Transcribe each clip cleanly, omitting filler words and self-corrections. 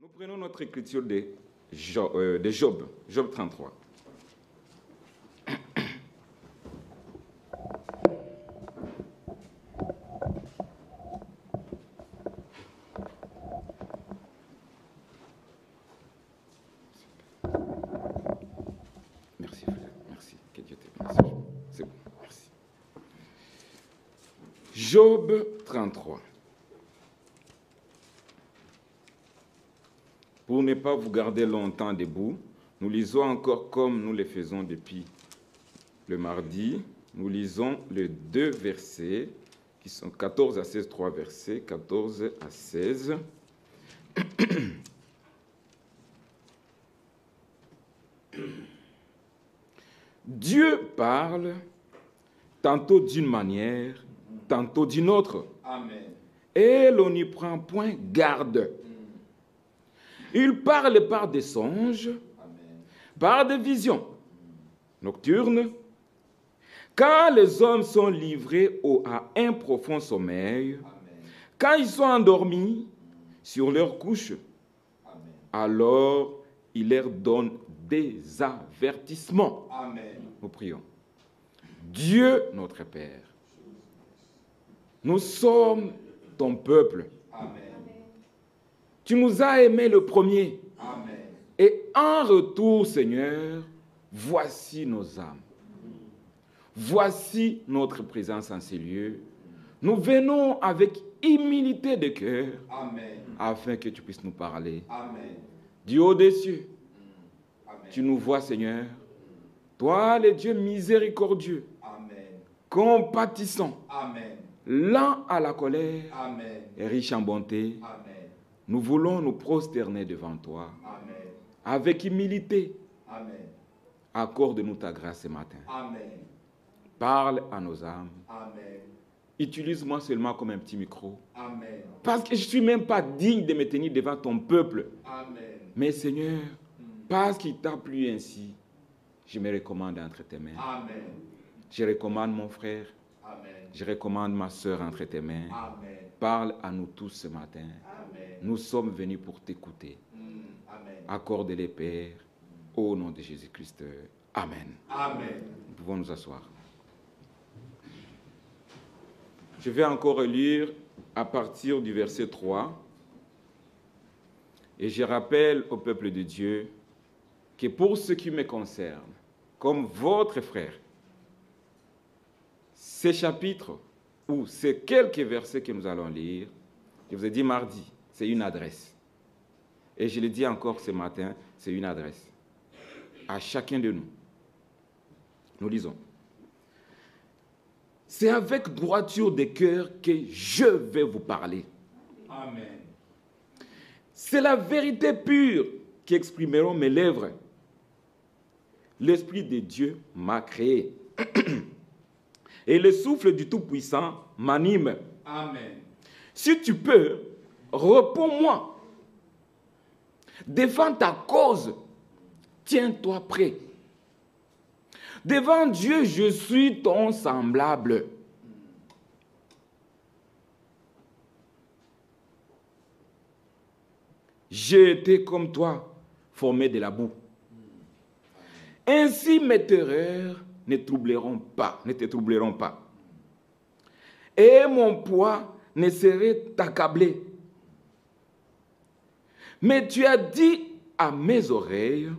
Nous prenons notre écriture de Job, Job 33. Merci frère, merci. Que Dieu te bénisse. C'est bon, merci. Job 33. Pour ne pas vous garder longtemps debout, nous lisons encore comme nous le faisons depuis le mardi. Nous lisons les deux versets qui sont 14 à 16, 3 versets, 14 à 16. Dieu parle tantôt d'une manière, tantôt d'une autre. Amen. Et l'on n'y prend point garde. Il parle par des songes, Amen. par des visions nocturnes, quand les hommes sont livrés à un profond sommeil, Amen. quand ils sont endormis sur leur couche, Amen. alors il leur donne des avertissements. Amen. Nous prions. Dieu notre Père, nous sommes ton peuple. Amen. Tu nous as aimés le premier. Amen. Et en retour, Seigneur, voici nos âmes. Voici notre présence en ces lieux. Nous venons avec humilité de cœur Amen. afin que tu puisses nous parler. Amen. Du haut des cieux, Amen. tu nous vois, Seigneur. Toi, le Dieu miséricordieux, Amen. compatissant, Amen. lent à la colère Amen. et riche en bonté, Amen. nous voulons nous prosterner devant toi. Amen. Avec humilité, Amen. accorde-nous ta grâce ce matin. Amen. Parle à nos âmes. Amen. Utilise-moi seulement comme un petit micro. Amen. Parce que je ne suis même pas digne de me tenir devant ton peuple. Amen. Mais Seigneur, parce qu'il t'a plu ainsi, je me recommande entre tes mains. Amen. Je recommande mon frère, Amen. je recommande ma soeur entre tes mains. Amen. Parle à nous tous ce matin. Amen. Nous sommes venus pour t'écouter. Amen. Accorde-les, Père, au nom de Jésus-Christ. Amen. Amen. Nous pouvons nous asseoir. Je vais encore lire à partir du verset 3. Et je rappelle au peuple de Dieu que pour ce qui me concerne, comme votre frère, ces chapitres ou ces quelques versets que nous allons lire, je vous ai dit mardi, c'est une adresse. Et je le dis encore ce matin, c'est une adresse. À chacun de nous. Nous lisons. C'est avec droiture de cœur que je vais vous parler. Amen. C'est la vérité pure qui exprimeront mes lèvres. L'Esprit de Dieu m'a créé. Et le souffle du Tout-Puissant m'anime. Amen. Si tu peux, réponds-moi. Défends ta cause. Tiens-toi prêt. Devant Dieu, je suis ton semblable. J'ai été comme toi, formé de la boue. Ainsi mes terreurs ne te troubleront pas. Et mon poids ne serait accablé. Mais tu as dit à mes oreilles,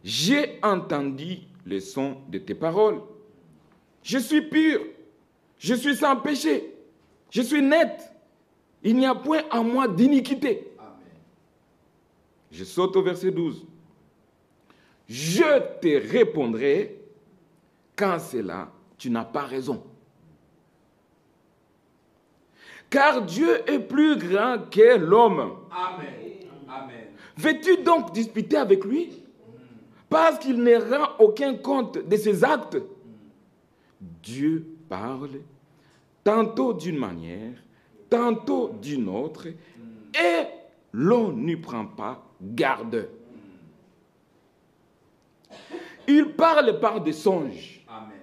j'ai entendu le son de tes paroles. Je suis pur, je suis sans péché, je suis net. Il n'y a point en moi d'iniquité. Amen. Je saute au verset 12. Je te répondrai quand c'est là, tu n'as pas raison. Car Dieu est plus grand que l'homme. Amen. Amen. Veux-tu donc disputer avec lui? Parce qu'il ne rend aucun compte de ses actes. Dieu parle tantôt d'une manière, tantôt d'une autre, et l'on n'y prend pas garde. Il parle par des songes, Amen.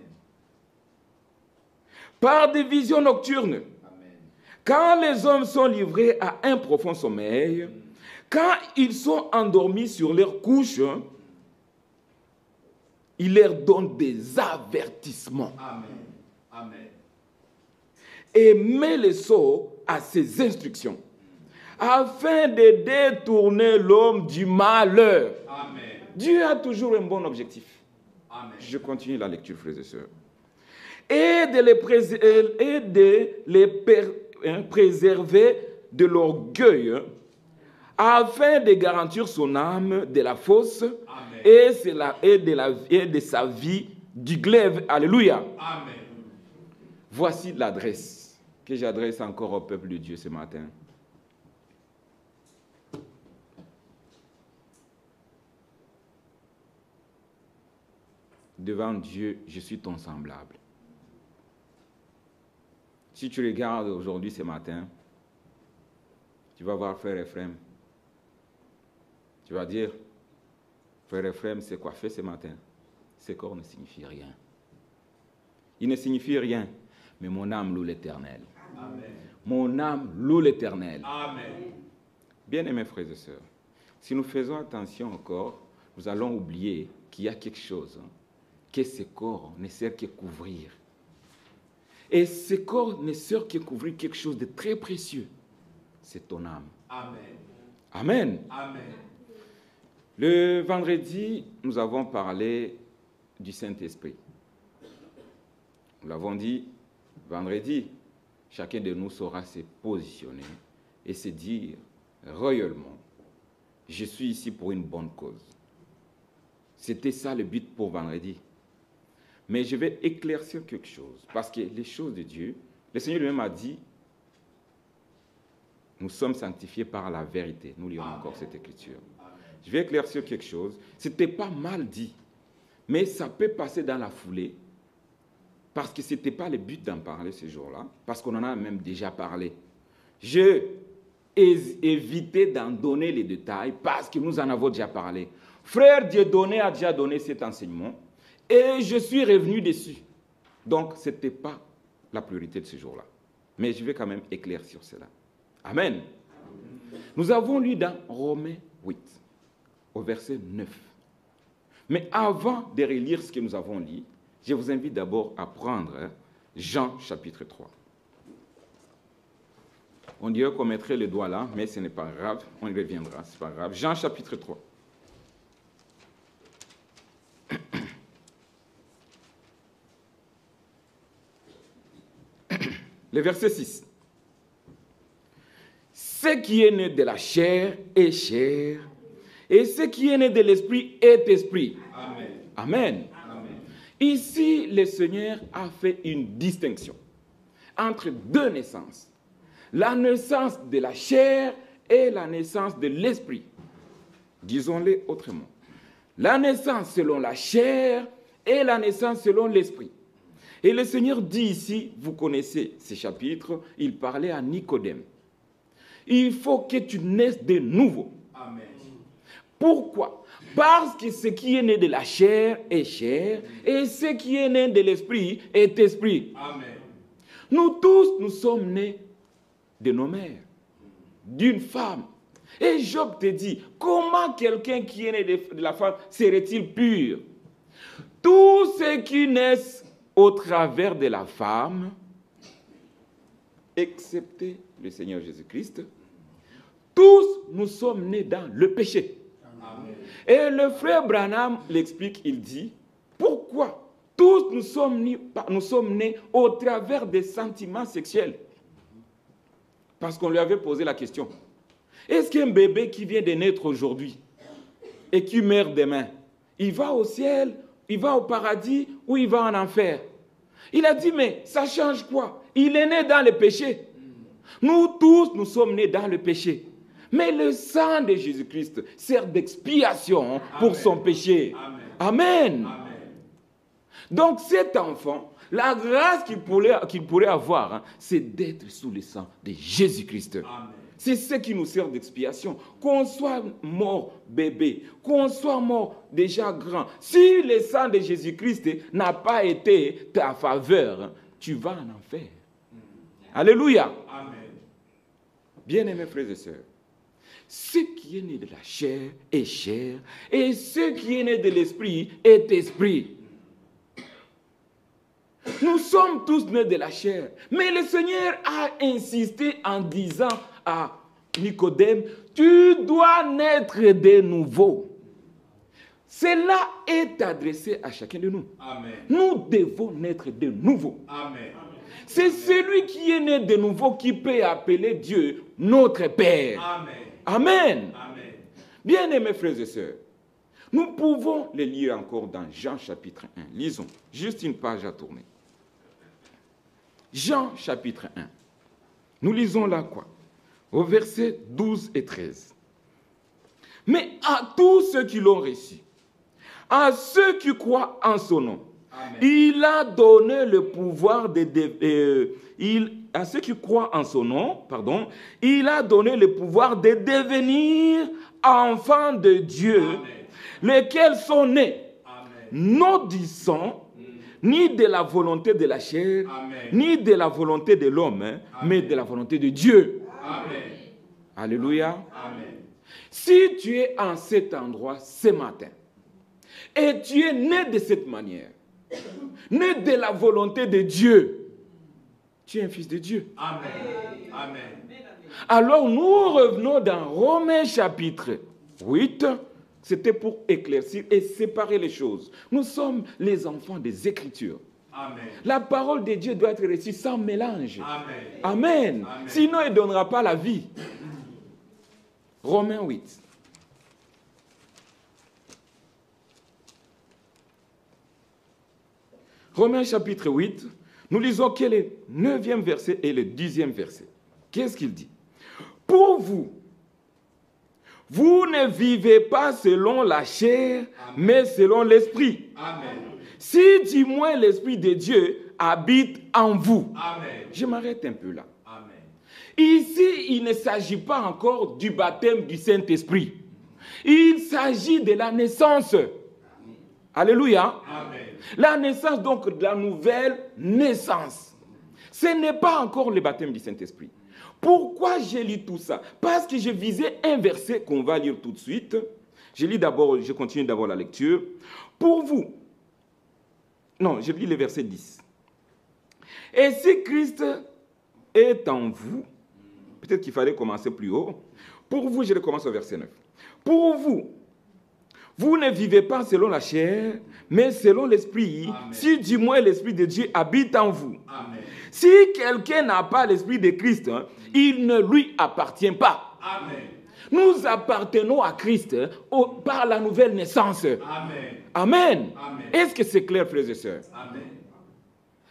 par des visions nocturnes. Amen. Quand les hommes sont livrés à un profond sommeil, Quand ils sont endormis sur leur couche, il leur donne des avertissements. Amen. Amen. Et met le sceau à ses instructions, afin de détourner l'homme du malheur. Amen. Dieu a toujours un bon objectif. Amen. Je continue la lecture, frères et sœurs. Et de les préserver de l'orgueil, afin de garantir son âme de la fausse et de sa vie du glaive. Alléluia. Amen. Voici l'adresse que j'adresse encore au peuple de Dieu ce matin. Devant Dieu, je suis ton semblable. Si tu regardes aujourd'hui, ce matin, tu vas voir frère Ephraim. Tu vas dire, frère Ephraim s'est coiffé ce matin. Ce corps ne signifie rien. Il ne signifie rien, mais mon âme loue l'Éternel. Amen. Mon âme loue l'Éternel. Amen. Bien-aimés frères et sœurs, si nous faisons attention au corps, nous allons oublier qu'il y a quelque chose que ce corps ne sert qu'à couvrir. Et ce corps ne sert qu'à couvrir quelque chose de très précieux. C'est ton âme. Amen. Amen. Amen. Le vendredi, nous avons parlé du Saint-Esprit. Nous l'avons dit, vendredi, chacun de nous saura se positionner et se dire royalement, je suis ici pour une bonne cause. C'était ça le but pour vendredi. Mais je vais éclaircir quelque chose, parce que les choses de Dieu, le Seigneur lui-même a dit, nous sommes sanctifiés par la vérité. Nous lirons encore cette écriture. Je vais éclaircir quelque chose. Ce n'était pas mal dit, mais ça peut passer dans la foulée, parce que ce n'était pas le but d'en parler ce jour-là, parce qu'on en a même déjà parlé. J'ai évité d'en donner les détails, parce que nous en avons déjà parlé. Frère Dieudonné a déjà donné cet enseignement, et je suis revenu dessus. Donc, ce n'était pas la priorité de ce jour-là. Mais je vais quand même éclaircir cela. Amen. Nous avons lu dans Romains 8, au verset 9. Mais avant de relire ce que nous avons lu, je vous invite d'abord à prendre Jean chapitre 3. On dirait qu'on mettrait le doigt là, mais ce n'est pas grave, on y reviendra, ce n'est pas grave. Jean chapitre 3. Le verset 6. Ce qui est né de la chair est chair, et ce qui est né de l'esprit est esprit. Amen. Amen. Amen. Ici, le Seigneur a fait une distinction entre deux naissances. La naissance de la chair et la naissance de l'esprit. Disons-le autrement. La naissance selon la chair et la naissance selon l'esprit. Et le Seigneur dit ici, vous connaissez ces chapitres, il parlait à Nicodème. Il faut que tu naisses de nouveau. Amen. Pourquoi? Parce que ce qui est né de la chair est chair, et ce qui est né de l'esprit est esprit. Amen. Nous tous, nous sommes nés de nos mères, d'une femme. Et Job te dit, comment quelqu'un qui est né de la femme serait-il pur? Tous ceux qui naissent au travers de la femme, excepté le Seigneur Jésus-Christ, tous nous sommes nés dans le péché. Amen. Et le frère Branham l'explique, il dit, pourquoi tous nous sommes nés au travers des sentiments sexuels? Parce qu'on lui avait posé la question. Est-ce qu'un bébé qui vient de naître aujourd'hui et qui meurt demain, il va au ciel, il va au paradis ou il va en enfer? Il a dit, mais ça change quoi? Il est né dans le péché. Nous tous, nous sommes nés dans le péché. Mais le sang de Jésus-Christ sert d'expiation pour son péché. Amen. Amen. Donc cet enfant, la grâce qu'il pourrait avoir, c'est d'être sous le sang de Jésus-Christ. Amen. C'est ce qui nous sert d'expiation. Qu'on soit mort bébé, qu'on soit mort déjà grand, si le sang de Jésus-Christ n'a pas été ta faveur, tu vas en enfer. Alléluia. Amen. Bien-aimés frères et sœurs, ce qui est né de la chair est chair, et ce qui est né de l'esprit est esprit. Nous sommes tous nés de la chair, mais le Seigneur a insisté en disant à Nicodème, tu dois naître de nouveau. Cela est adressé à chacun de nous. Amen. Nous devons naître de nouveau. Amen. C'est celui qui est né de nouveau qui peut appeler Dieu notre Père. Amen. Amen. Amen. Bien-aimés frères et sœurs, nous pouvons les lire encore dans Jean chapitre 1. Lisons, juste une page à tourner. Jean chapitre 1. Nous lisons là quoi? Au verset 12 et 13. Mais à tous ceux qui l'ont reçu, à ceux qui croient en son nom, Amen. il a donné le pouvoir à ceux qui croient en son nom, il a donné le pouvoir de devenir enfants de Dieu, Amen. lesquels sont nés, Amen. non du sang, ni de la volonté de la chair, Amen. ni de la volonté de l'homme, mais de la volonté de Dieu. Amen. Alléluia. Amen. Si tu es en cet endroit ce matin, et tu es né de cette manière, né de la volonté de Dieu, tu es un fils de Dieu. Amen. Amen. Alors nous revenons dans Romains chapitre 8. C'était pour éclaircir et séparer les choses. Nous sommes les enfants des Écritures. Amen. La parole de Dieu doit être reçue sans mélange. Amen. Amen. Amen. Sinon, il ne donnera pas la vie. Romains 8. Romains chapitre 8, nous lisons quel est le 9e verset et le 10e verset. Qu'est-ce qu'il dit? Pour vous, vous ne vivez pas selon la chair, mais selon l'esprit. Amen. Si du moins l'Esprit de Dieu habite en vous. Amen. Je m'arrête un peu là. Amen. Ici, il ne s'agit pas encore du baptême du Saint-Esprit. Il s'agit de la naissance. Alléluia. Amen. La naissance, donc, de la nouvelle naissance. Ce n'est pas encore le baptême du Saint-Esprit. Pourquoi j'ai lu tout ça? Parce que je visais un verset qu'on va lire tout de suite. Je continue d'abord la lecture. Pour vous. Non, je lis le verset 10. Et si Christ est en vous, peut-être qu'il fallait commencer plus haut. Pour vous, je recommence au verset 9. Pour vous, vous ne vivez pas selon la chair, mais selon l'esprit, Amen. si du moins l'Esprit de Dieu habite en vous. Amen. Si quelqu'un n'a pas l'Esprit de Christ, il ne lui appartient pas. Amen. Nous appartenons à Christ par la nouvelle naissance. Amen. Amen. Amen. Est-ce que c'est clair, frères et sœurs? Amen.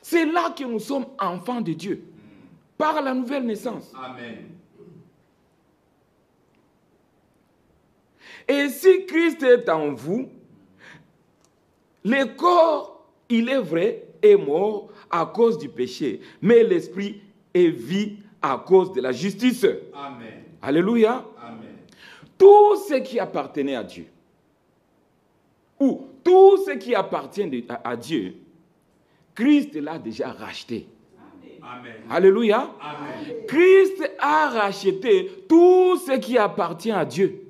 C'est là que nous sommes enfants de Dieu, par la nouvelle naissance. Amen. Et si Christ est en vous, le corps, il est vrai, est mort à cause du péché, mais l'esprit est vie à cause de la justice. Amen. Alléluia. Amen. Tout ce qui appartenait à Dieu, ou tout ce qui appartient à Dieu, Christ l'a déjà racheté. Amen. Alléluia. Amen. Christ a racheté tout ce qui appartient à Dieu.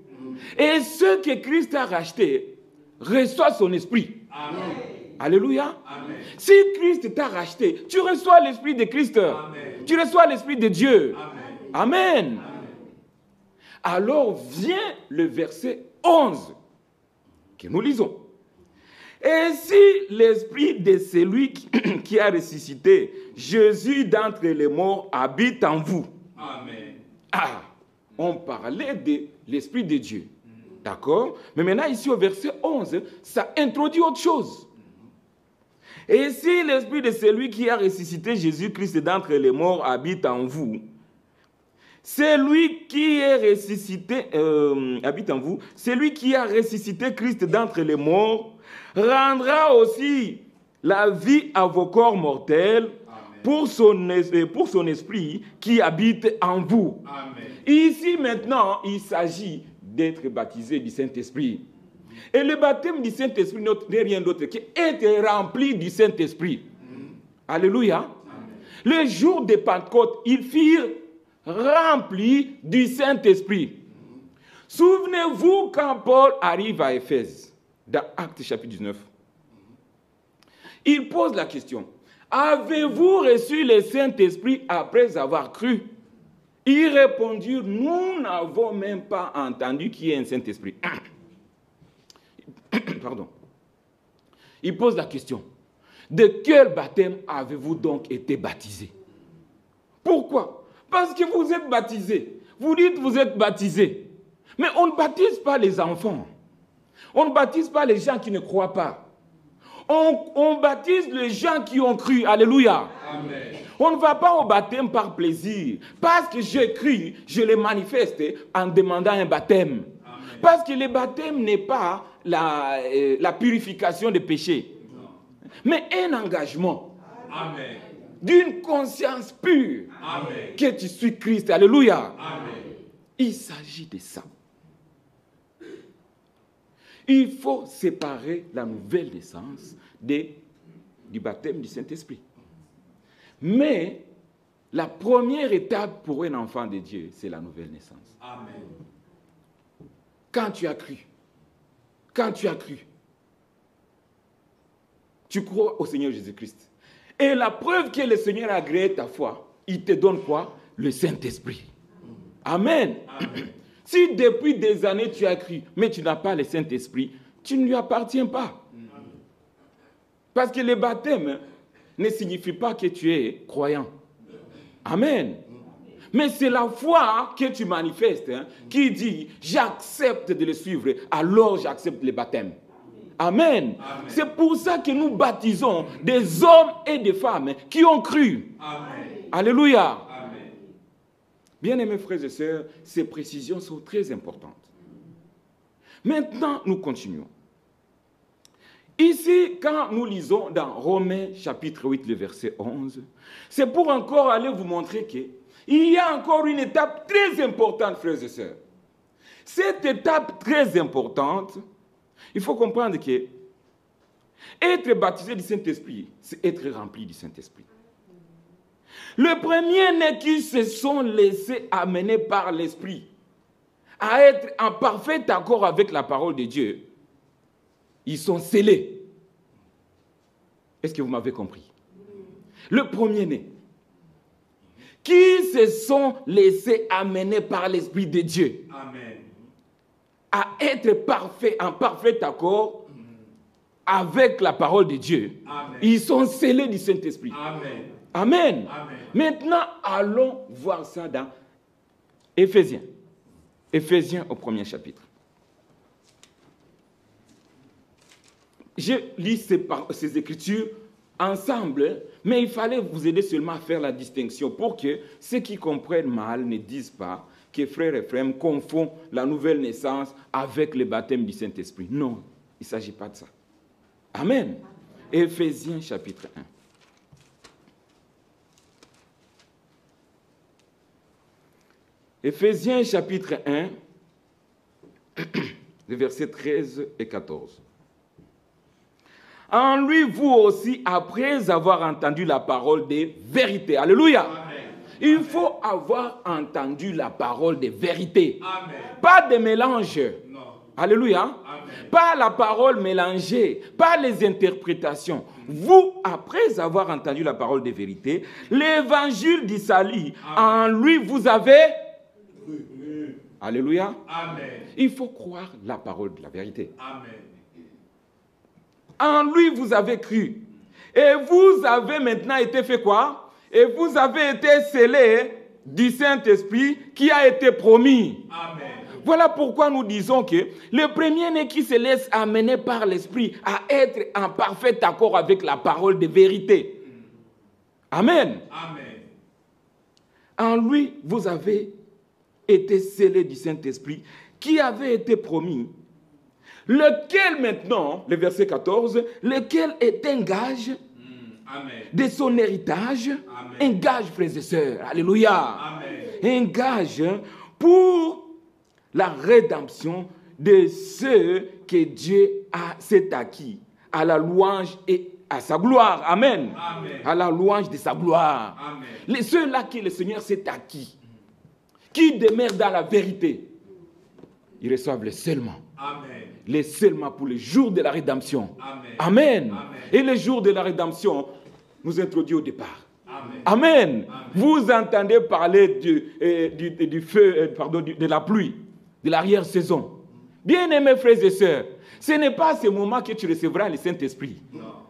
Et ce que Christ a racheté reçoit son esprit. Amen. Alléluia. Amen. Si Christ t'a racheté, tu reçois l'esprit de Christ. Amen. Tu reçois l'esprit de Dieu. Amen. Amen. Amen. Alors vient le verset 11 que nous lisons. Et si l'esprit de celui qui a ressuscité Jésus d'entre les morts habite en vous. Amen. Ah, on parlait de l'esprit de Dieu. D'accord? Mais maintenant ici au verset 11, ça introduit autre chose. Et si l'esprit de celui qui a ressuscité Jésus-Christ d'entre les morts habite en vous, celui qui est ressuscité, habite en vous, celui qui a ressuscité Christ d'entre les morts, rendra aussi la vie à vos corps mortels pour son esprit qui habite en vous. Amen. Ici maintenant, il s'agit d'être baptisé du Saint-Esprit. Et le baptême du Saint-Esprit n'est rien d'autre qu'être rempli du Saint-Esprit. Alléluia. Le jour de Pentecôte, ils firent remplis du Saint-Esprit. Souvenez-vous quand Paul arrive à Éphèse, dans Actes chapitre 19, il pose la question, avez-vous reçu le Saint-Esprit après avoir cru? Ils répondirent, nous n'avons même pas entendu qu'il y ait un Saint-Esprit. Pardon. Il pose la question, de quel baptême avez-vous donc été baptisé? Pourquoi? Parce que vous êtes baptisé. Vous dites vous êtes baptisé. Mais on ne baptise pas les enfants. On ne baptise pas les gens qui ne croient pas. On baptise les gens qui ont cru. Alléluia. Amen. On ne va pas au baptême par plaisir. Parce que j'ai cru, je le manifeste en demandant un baptême. Amen. Parce que le baptême n'est pas la purification des péchés. Non. Mais un engagement. Amen. D'une conscience pure. Amen. Que tu suis Christ. Alléluia. Amen. Il s'agit de ça. Il faut séparer la nouvelle naissance du baptême du Saint-Esprit. Mais la première étape pour un enfant de Dieu, c'est la nouvelle naissance. Amen. Quand tu as cru, tu crois au Seigneur Jésus-Christ. Et la preuve que le Seigneur a agréé ta foi, il te donne quoi? Le Saint-Esprit. Amen. Amen. Si depuis des années tu as cru, mais tu n'as pas le Saint-Esprit, tu ne lui appartiens pas. Parce que le baptême ne signifie pas que tu es croyant. Amen. Mais c'est la foi que tu manifestes qui dit « j'accepte de le suivre, alors j'accepte le baptême ». Amen. Amen. C'est pour ça que nous baptisons des hommes et des femmes qui ont cru. Amen. Alléluia. Amen. Bien-aimés frères et sœurs, ces précisions sont très importantes. Maintenant, nous continuons. Ici, quand nous lisons dans Romains chapitre 8, le verset 11, c'est pour encore aller vous montrer qu'il y a encore une étape très importante, frères et sœurs. Cette étape très importante, il faut comprendre que être baptisé du Saint-Esprit, c'est être rempli du Saint-Esprit. Le premier-né qui se sont laissés amener par l'Esprit à être en parfait accord avec la parole de Dieu, ils sont scellés. Est-ce que vous m'avez compris? Le premier-né qui se sont laissés amener par l'Esprit de Dieu Amen. à être parfait, en parfait accord avec la parole de Dieu, Amen. ils sont scellés du Saint-Esprit. Amen. Amen. Amen. Maintenant, allons voir ça dans Éphésiens. Éphésiens au premier chapitre. Je lis ces écritures ensemble, mais il fallait vous aider seulement à faire la distinction pour que ceux qui comprennent mal ne disent pas que frère Ephraim confond la nouvelle naissance avec le baptême du Saint-Esprit. Non, il ne s'agit pas de ça. Amen. Éphésiens chapitre 1. Éphésiens chapitre 1, les versets 13 et 14. En lui, vous aussi, après avoir entendu la parole de vérité. Alléluia. Amen. Il faut avoir entendu la parole de vérité. Amen. Pas de mélange. Non. Alléluia. Amen. Pas la parole mélangée, pas les interprétations. Vous, après avoir entendu la parole de vérité, l'évangile du salut, en lui, vous avez... Alléluia. Amen. Il faut croire la parole de la vérité. Amen. En lui, vous avez cru. Et vous avez maintenant été fait quoi? Et vous avez été scellés du Saint-Esprit qui a été promis. Amen. Voilà pourquoi nous disons que le premier-né qui se laisse amener par l'Esprit à être en parfait accord avec la parole de vérité. Amen. Amen. En lui, vous avez été scellés du Saint-Esprit qui avait été promis. Lequel maintenant, le verset 14, lequel est un gage Amen. de son héritage, Amen. un gage, frères et sœurs, alléluia, Amen. un gage pour la rédemption de ceux que Dieu s'est acquis, à la louange et à sa gloire, amen, Amen. à la louange de sa gloire. Amen. Ceux-là que le Seigneur s'est acquis, qui demeurent dans la vérité. ils reçoivent les seulement. Amen. Les seulement pour le jour de la rédemption. Amen. Amen. Amen. Et le jour de la rédemption nous introduit au départ. Amen. Amen. Vous entendez parler du feu, de la pluie, de l'arrière-saison. Bien-aimés frères et sœurs, ce n'est pas à ce moment que tu recevras le Saint-Esprit.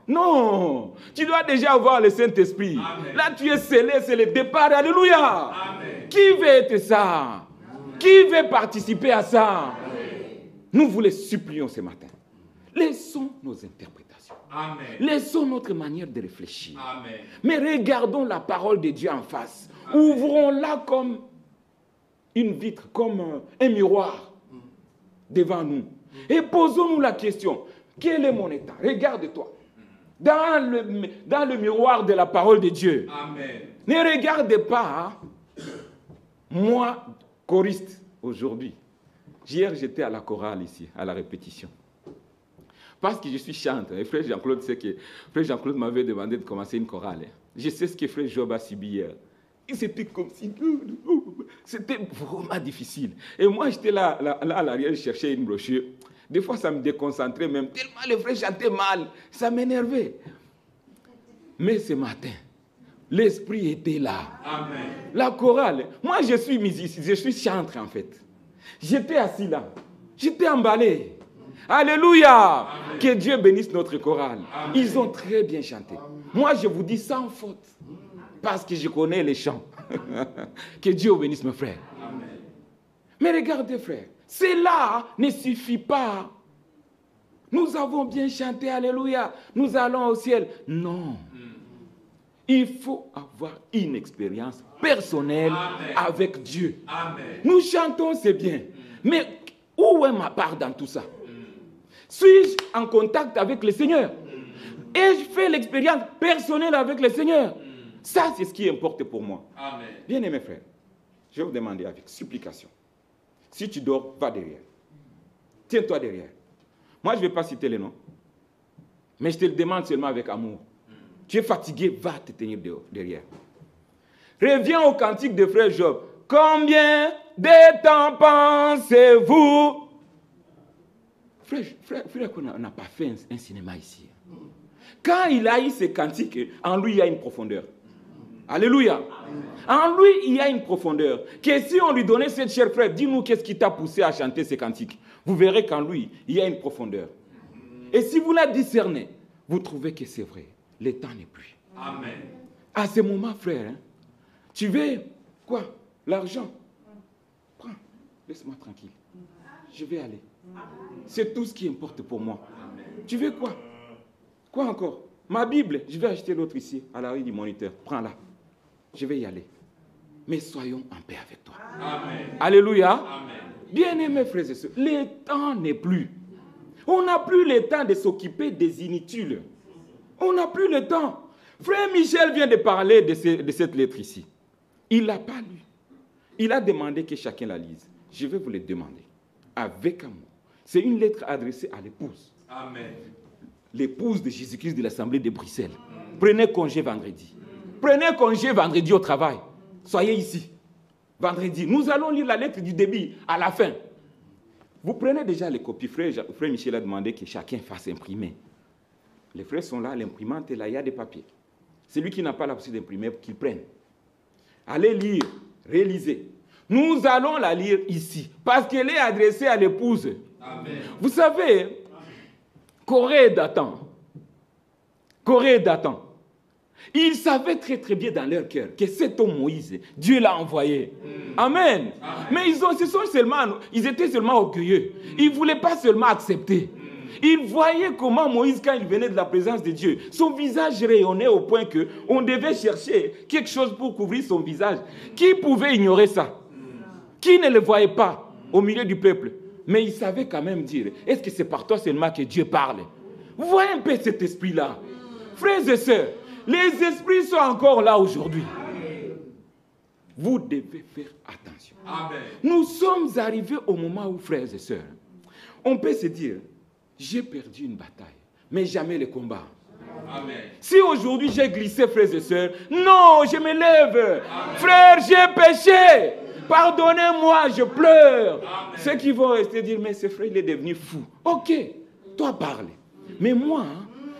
Non, tu dois déjà avoir le Saint-Esprit. Amen. Là, tu es scellé, c'est le départ. Alléluia. Amen. Qui veut être ça? Qui veut participer à ça? Nous vous les supplions ce matin. Laissons nos interprétations. Amen. Laissons notre manière de réfléchir. Amen. Mais regardons la parole de Dieu en face. Ouvrons-la comme une vitre, comme un miroir devant nous. Et posons-nous la question. Quel est mon état? Regarde-toi. Dans le miroir de la parole de Dieu. Amen. Ne regardez pas, moi, choriste, aujourd'hui. Hier, j'étais à la chorale ici, à la répétition. Parce que je suis chanteur. Et frère Jean-Claude sait que frère Jean-Claude m'avait demandé de commencer une chorale. Je sais ce que frère Job a subi hier. Et c'était comme si... C'était vraiment difficile. Et moi, j'étais là à l'arrière, je cherchais une brochure. Des fois, ça me déconcentrait même. Tellement le frère chantait mal. Ça m'énervait. Mais ce matin, l'esprit était là. Amen. La chorale. Moi, je suis musicien, je suis chanteur en fait. J'étais assis là. J'étais emballé. Alléluia. Amen. Que Dieu bénisse notre chorale. Amen. Ils ont très bien chanté. Moi, je vous dis sans faute. Parce que je connais les chants. Que Dieu bénisse mes frères. Amen. Mais regardez, frères. Cela ne suffit pas. Nous avons bien chanté, alléluia. Nous allons au ciel. Non. Il faut avoir une expérience personnelle. Amen. Avec Dieu. Amen. Nous chantons, c'est bien. Mais où est ma part dans tout ça? Suis-je en contact avec le Seigneur? Ai-je fait l'expérience personnelle avec le Seigneur? Ça, c'est ce qui importe pour moi. Amen. Bien aimés frères, je vais vous demander avec supplication. Si tu dors, va derrière. Tiens-toi derrière. Moi, je ne vais pas citer les noms. Mais je te le demande seulement avec amour. Tu es fatigué, va te tenir derrière. Reviens au cantique de frère Job. Combien de temps pensez-vous? Frère, on n'a pas fait un cinéma ici. Quand il a eu ce cantique, en lui, il y a une profondeur. Alléluia. En lui, il y a une profondeur. Que si on lui donnait cette chère frère, dis-nous qu'est-ce qui t'a poussé à chanter ces cantiques. Vous verrez qu'en lui, il y a une profondeur. Et si vous la discernez, vous trouvez que c'est vrai. Le temps n'est plus. Amen. À ce moment, frère, tu veux quoi? L'argent. Prends, laisse-moi tranquille. Je vais aller. C'est tout ce qui importe pour moi. Amen. Tu veux quoi? Quoi encore? Ma Bible, je vais acheter l'autre ici, à l'arrière du moniteur. Prends-la. Je vais y aller. Mais soyons en paix avec toi. Amen. Alléluia. Amen. Bien-aimés frères et sœurs, le temps n'est plus. On n'a plus le temps de s'occuper des inutiles. On n'a plus le temps. Frère Michel vient de parler de cette lettre ici. Il ne l'a pas lue. Il a demandé que chacun la lise. Je vais vous le demander. Avec amour. C'est une lettre adressée à l'épouse. Amen. L'épouse de Jésus-Christ de l'Assemblée de Bruxelles. Prenez congé vendredi. Prenez congé vendredi au travail. Soyez ici. Vendredi. Nous allons lire la lettre du début à la fin. Vous prenez déjà les copies. Frère Michel a demandé que chacun fasse imprimer. Les frères sont là, l'imprimante est là, il y a des papiers. Celui qui n'a pas la possibilité d'imprimer, qu'il prenne. Allez lire, réalisez. Nous allons la lire ici, parce qu'elle est adressée à l'épouse. Amen. Vous savez, Corée Dathan, ils savaient très très bien dans leur cœur que cet homme Moïse, Dieu l'a envoyé. Amen. Amen. Mais ils étaient seulement orgueilleux. Ils ne voulaient pas seulement accepter. Ils voyaient comment Moïse, quand il venait de la présence de Dieu, son visage rayonnait au point qu'on devait chercher quelque chose pour couvrir son visage. Qui pouvait ignorer ça? Qui ne le voyait pas au milieu du peuple? Mais il savait quand même dire, est-ce que c'est par toi seulement que Dieu parle? Vous voyez un peu cet esprit-là? Frères et sœurs, les esprits sont encore là aujourd'hui. Vous devez faire attention. Amen. Nous sommes arrivés au moment où, frères et sœurs, on peut se dire, j'ai perdu une bataille, mais jamais le combat. Amen. Si aujourd'hui j'ai glissé, frères et sœurs, non, je me lève. Amen. Frère, j'ai péché. Pardonnez-moi, je pleure. Ceux qui vont rester dire, mais ce frère, il est devenu fou. Ok, toi parle. Mais moi,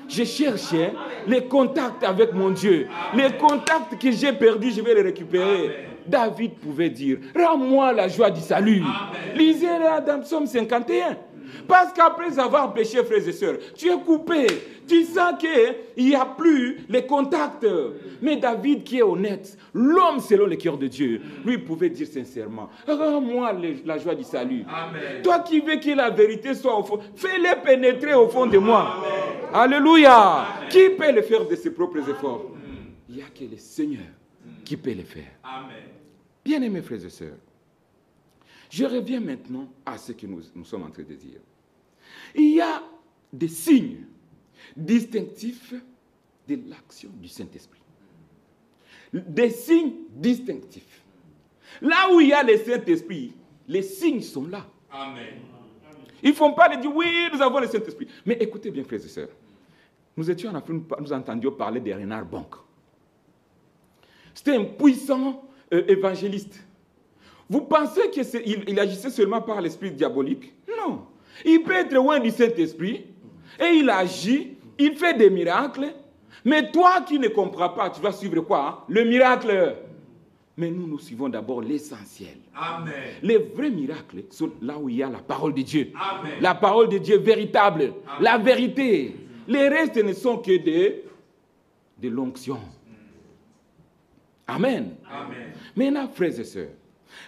je cherchais les contacts avec mon Dieu. Les contacts que j'ai perdus, je vais les récupérer. Amen. David pouvait dire, rends-moi la joie du salut. Amen. Lisez là dans Psaume 51. Parce qu'après avoir péché, frères et sœurs, tu es coupé. Tu sens qu'il n'y a plus les contacts. Mais David qui est honnête, l'homme selon le cœur de Dieu, lui pouvait dire sincèrement, rends-moi la joie du salut. Amen. Toi qui veux que la vérité soit au fond, fais-les pénétrer au fond de moi. Amen. Alléluia. Amen. Qui peut le faire de ses propres efforts? Il n'y a que le Seigneur qui peut le faire. Amen. Bien-aimés frères et sœurs, je reviens maintenant à ce que nous sommes en train de dire. Il y a des signes distinctifs de l'action du Saint-Esprit. Des signes distinctifs. Là où il y a le Saint-Esprit, les signes sont là. Amen. Ils ne font pas de dire, oui, nous avons le Saint-Esprit. Mais écoutez bien, frères et sœurs, nous étions en Afrique, nous entendions parler de Reinhard Bonk. C'était un puissant évangéliste. Vous pensez qu'il agissait seulement par l'esprit diabolique? Non. Il peut être loin du Saint-Esprit et il agit, il fait des miracles. Mais toi qui ne comprends pas, tu vas suivre quoi? Le miracle. Mais nous suivons d'abord l'essentiel. Amen. Les vrais miracles sont là où il y a la parole de Dieu. Amen. La parole de Dieu véritable. Amen. La vérité. Les restes ne sont que de l'onction. Amen. Amen. Maintenant, frères et sœurs,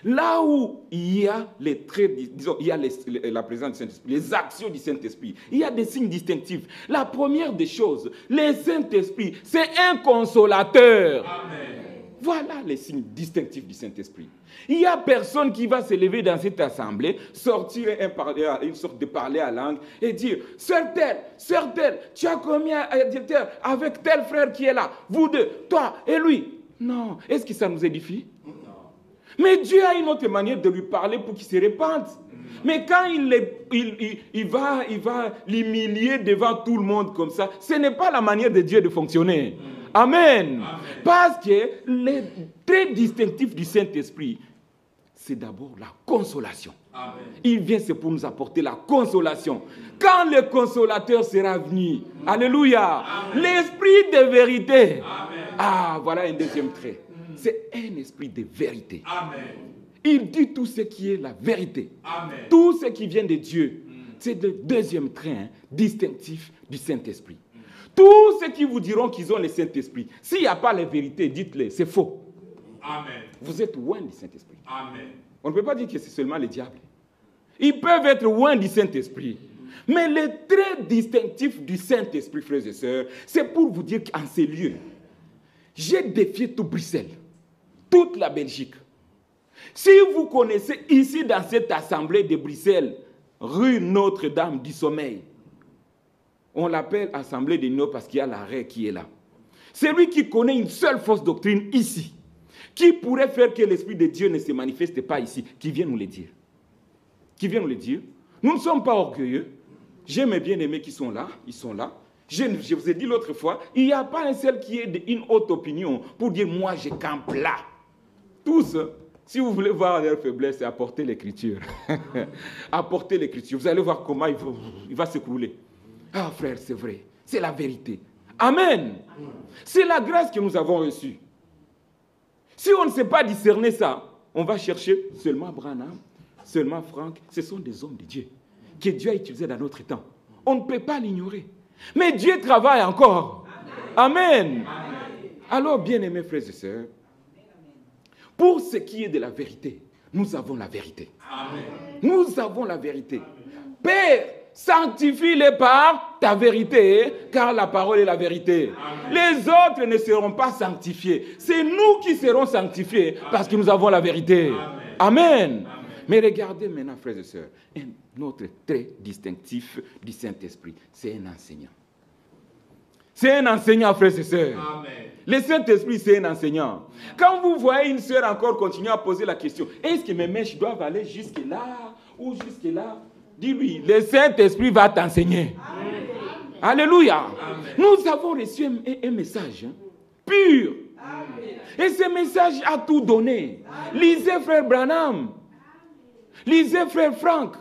là où il y a les traits, disons, il y a la présence du Saint-Esprit, les actions du Saint-Esprit, il y a des signes distinctifs. La première des choses, le Saint-Esprit, c'est un consolateur. Amen. Voilà les signes distinctifs du Saint-Esprit. Il n'y a personne qui va se lever dans cette assemblée, sortir une sorte de parler à langue et dire, sœur telle, tu as combien avec tel frère qui est là, vous deux, toi et lui. Non. Est-ce que ça nous édifie? Non. Mais Dieu a une autre manière de lui parler pour qu'il se répande. Mais quand il va l'humilier devant tout le monde comme ça, ce n'est pas la manière de Dieu de fonctionner. Amen. Amen. Parce que les traits distinctifs du Saint-Esprit, c'est d'abord la consolation. Amen. Il vient, c'est pour nous apporter la consolation. Quand le consolateur sera venu, alléluia, l'esprit de vérité. Amen. Ah, voilà un deuxième trait. C'est un esprit de vérité. Amen. Il dit tout ce qui est la vérité. Amen. Tout ce qui vient de Dieu. C'est le deuxième trait distinctif du Saint-Esprit. Tous ceux qui vous diront qu'ils ont le Saint-Esprit, s'il n'y a pas la vérité, dites-le, c'est faux. Amen. Vous êtes loin du Saint-Esprit. Amen. On ne peut pas dire que c'est seulement le diable. Ils peuvent être loin du Saint-Esprit. Mais le trait distinctif du Saint-Esprit, frères et sœurs, c'est pour vous dire qu'en ces lieux, j'ai défié tout Bruxelles, toute la Belgique. Si vous connaissez ici dans cette assemblée de Bruxelles, rue Notre-Dame du Sommeil, on l'appelle assemblée de Nino parce qu'il y a l'arrêt qui est là. Celui qui connaît une seule fausse doctrine ici, qui pourrait faire que l'Esprit de Dieu ne se manifeste pas ici, qui vient nous le dire. Qui vient nous le dire. Nous ne sommes pas orgueilleux. J'ai mes bien-aimés qui sont là, ils sont là. Je vous ai dit l'autre fois, il n'y a pas un seul qui ait une haute opinion pour dire, moi je campe là. Tous, si vous voulez voir leur faiblesse, c'est apporter l'Écriture. Apporter l'Écriture. Vous allez voir comment il va s'écrouler. Ah frère, c'est vrai. C'est la vérité. Amen. C'est la grâce que nous avons reçue. Si on ne sait pas discerner ça, on va chercher seulement Branham, seulement Franck. Ce sont des hommes de Dieu que Dieu a utilisés dans notre temps. On ne peut pas l'ignorer. Mais Dieu travaille encore. Amen. Amen. Alors, bien-aimés frères et sœurs, pour ce qui est de la vérité, nous avons la vérité. Amen. Nous avons la vérité. Père, sanctifie-les par ta vérité, car la parole est la vérité. Amen. Les autres ne seront pas sanctifiés. C'est nous qui serons sanctifiés parce que nous avons la vérité. Amen. Amen. Amen. Mais regardez maintenant, frères et sœurs, un autre trait distinctif du Saint-Esprit, c'est un enseignant. C'est un enseignant, frères et sœurs. Amen. Le Saint-Esprit, c'est un enseignant. Quand vous voyez une sœur encore continuer à poser la question, est-ce que mes mèches doivent aller jusque-là ou jusque-là? Dis-lui, le Saint-Esprit va t'enseigner. Amen. Alléluia. Amen. Nous avons reçu un message pur Et ce message a tout donné. Lisez frère Branham. Lisez frère Frank.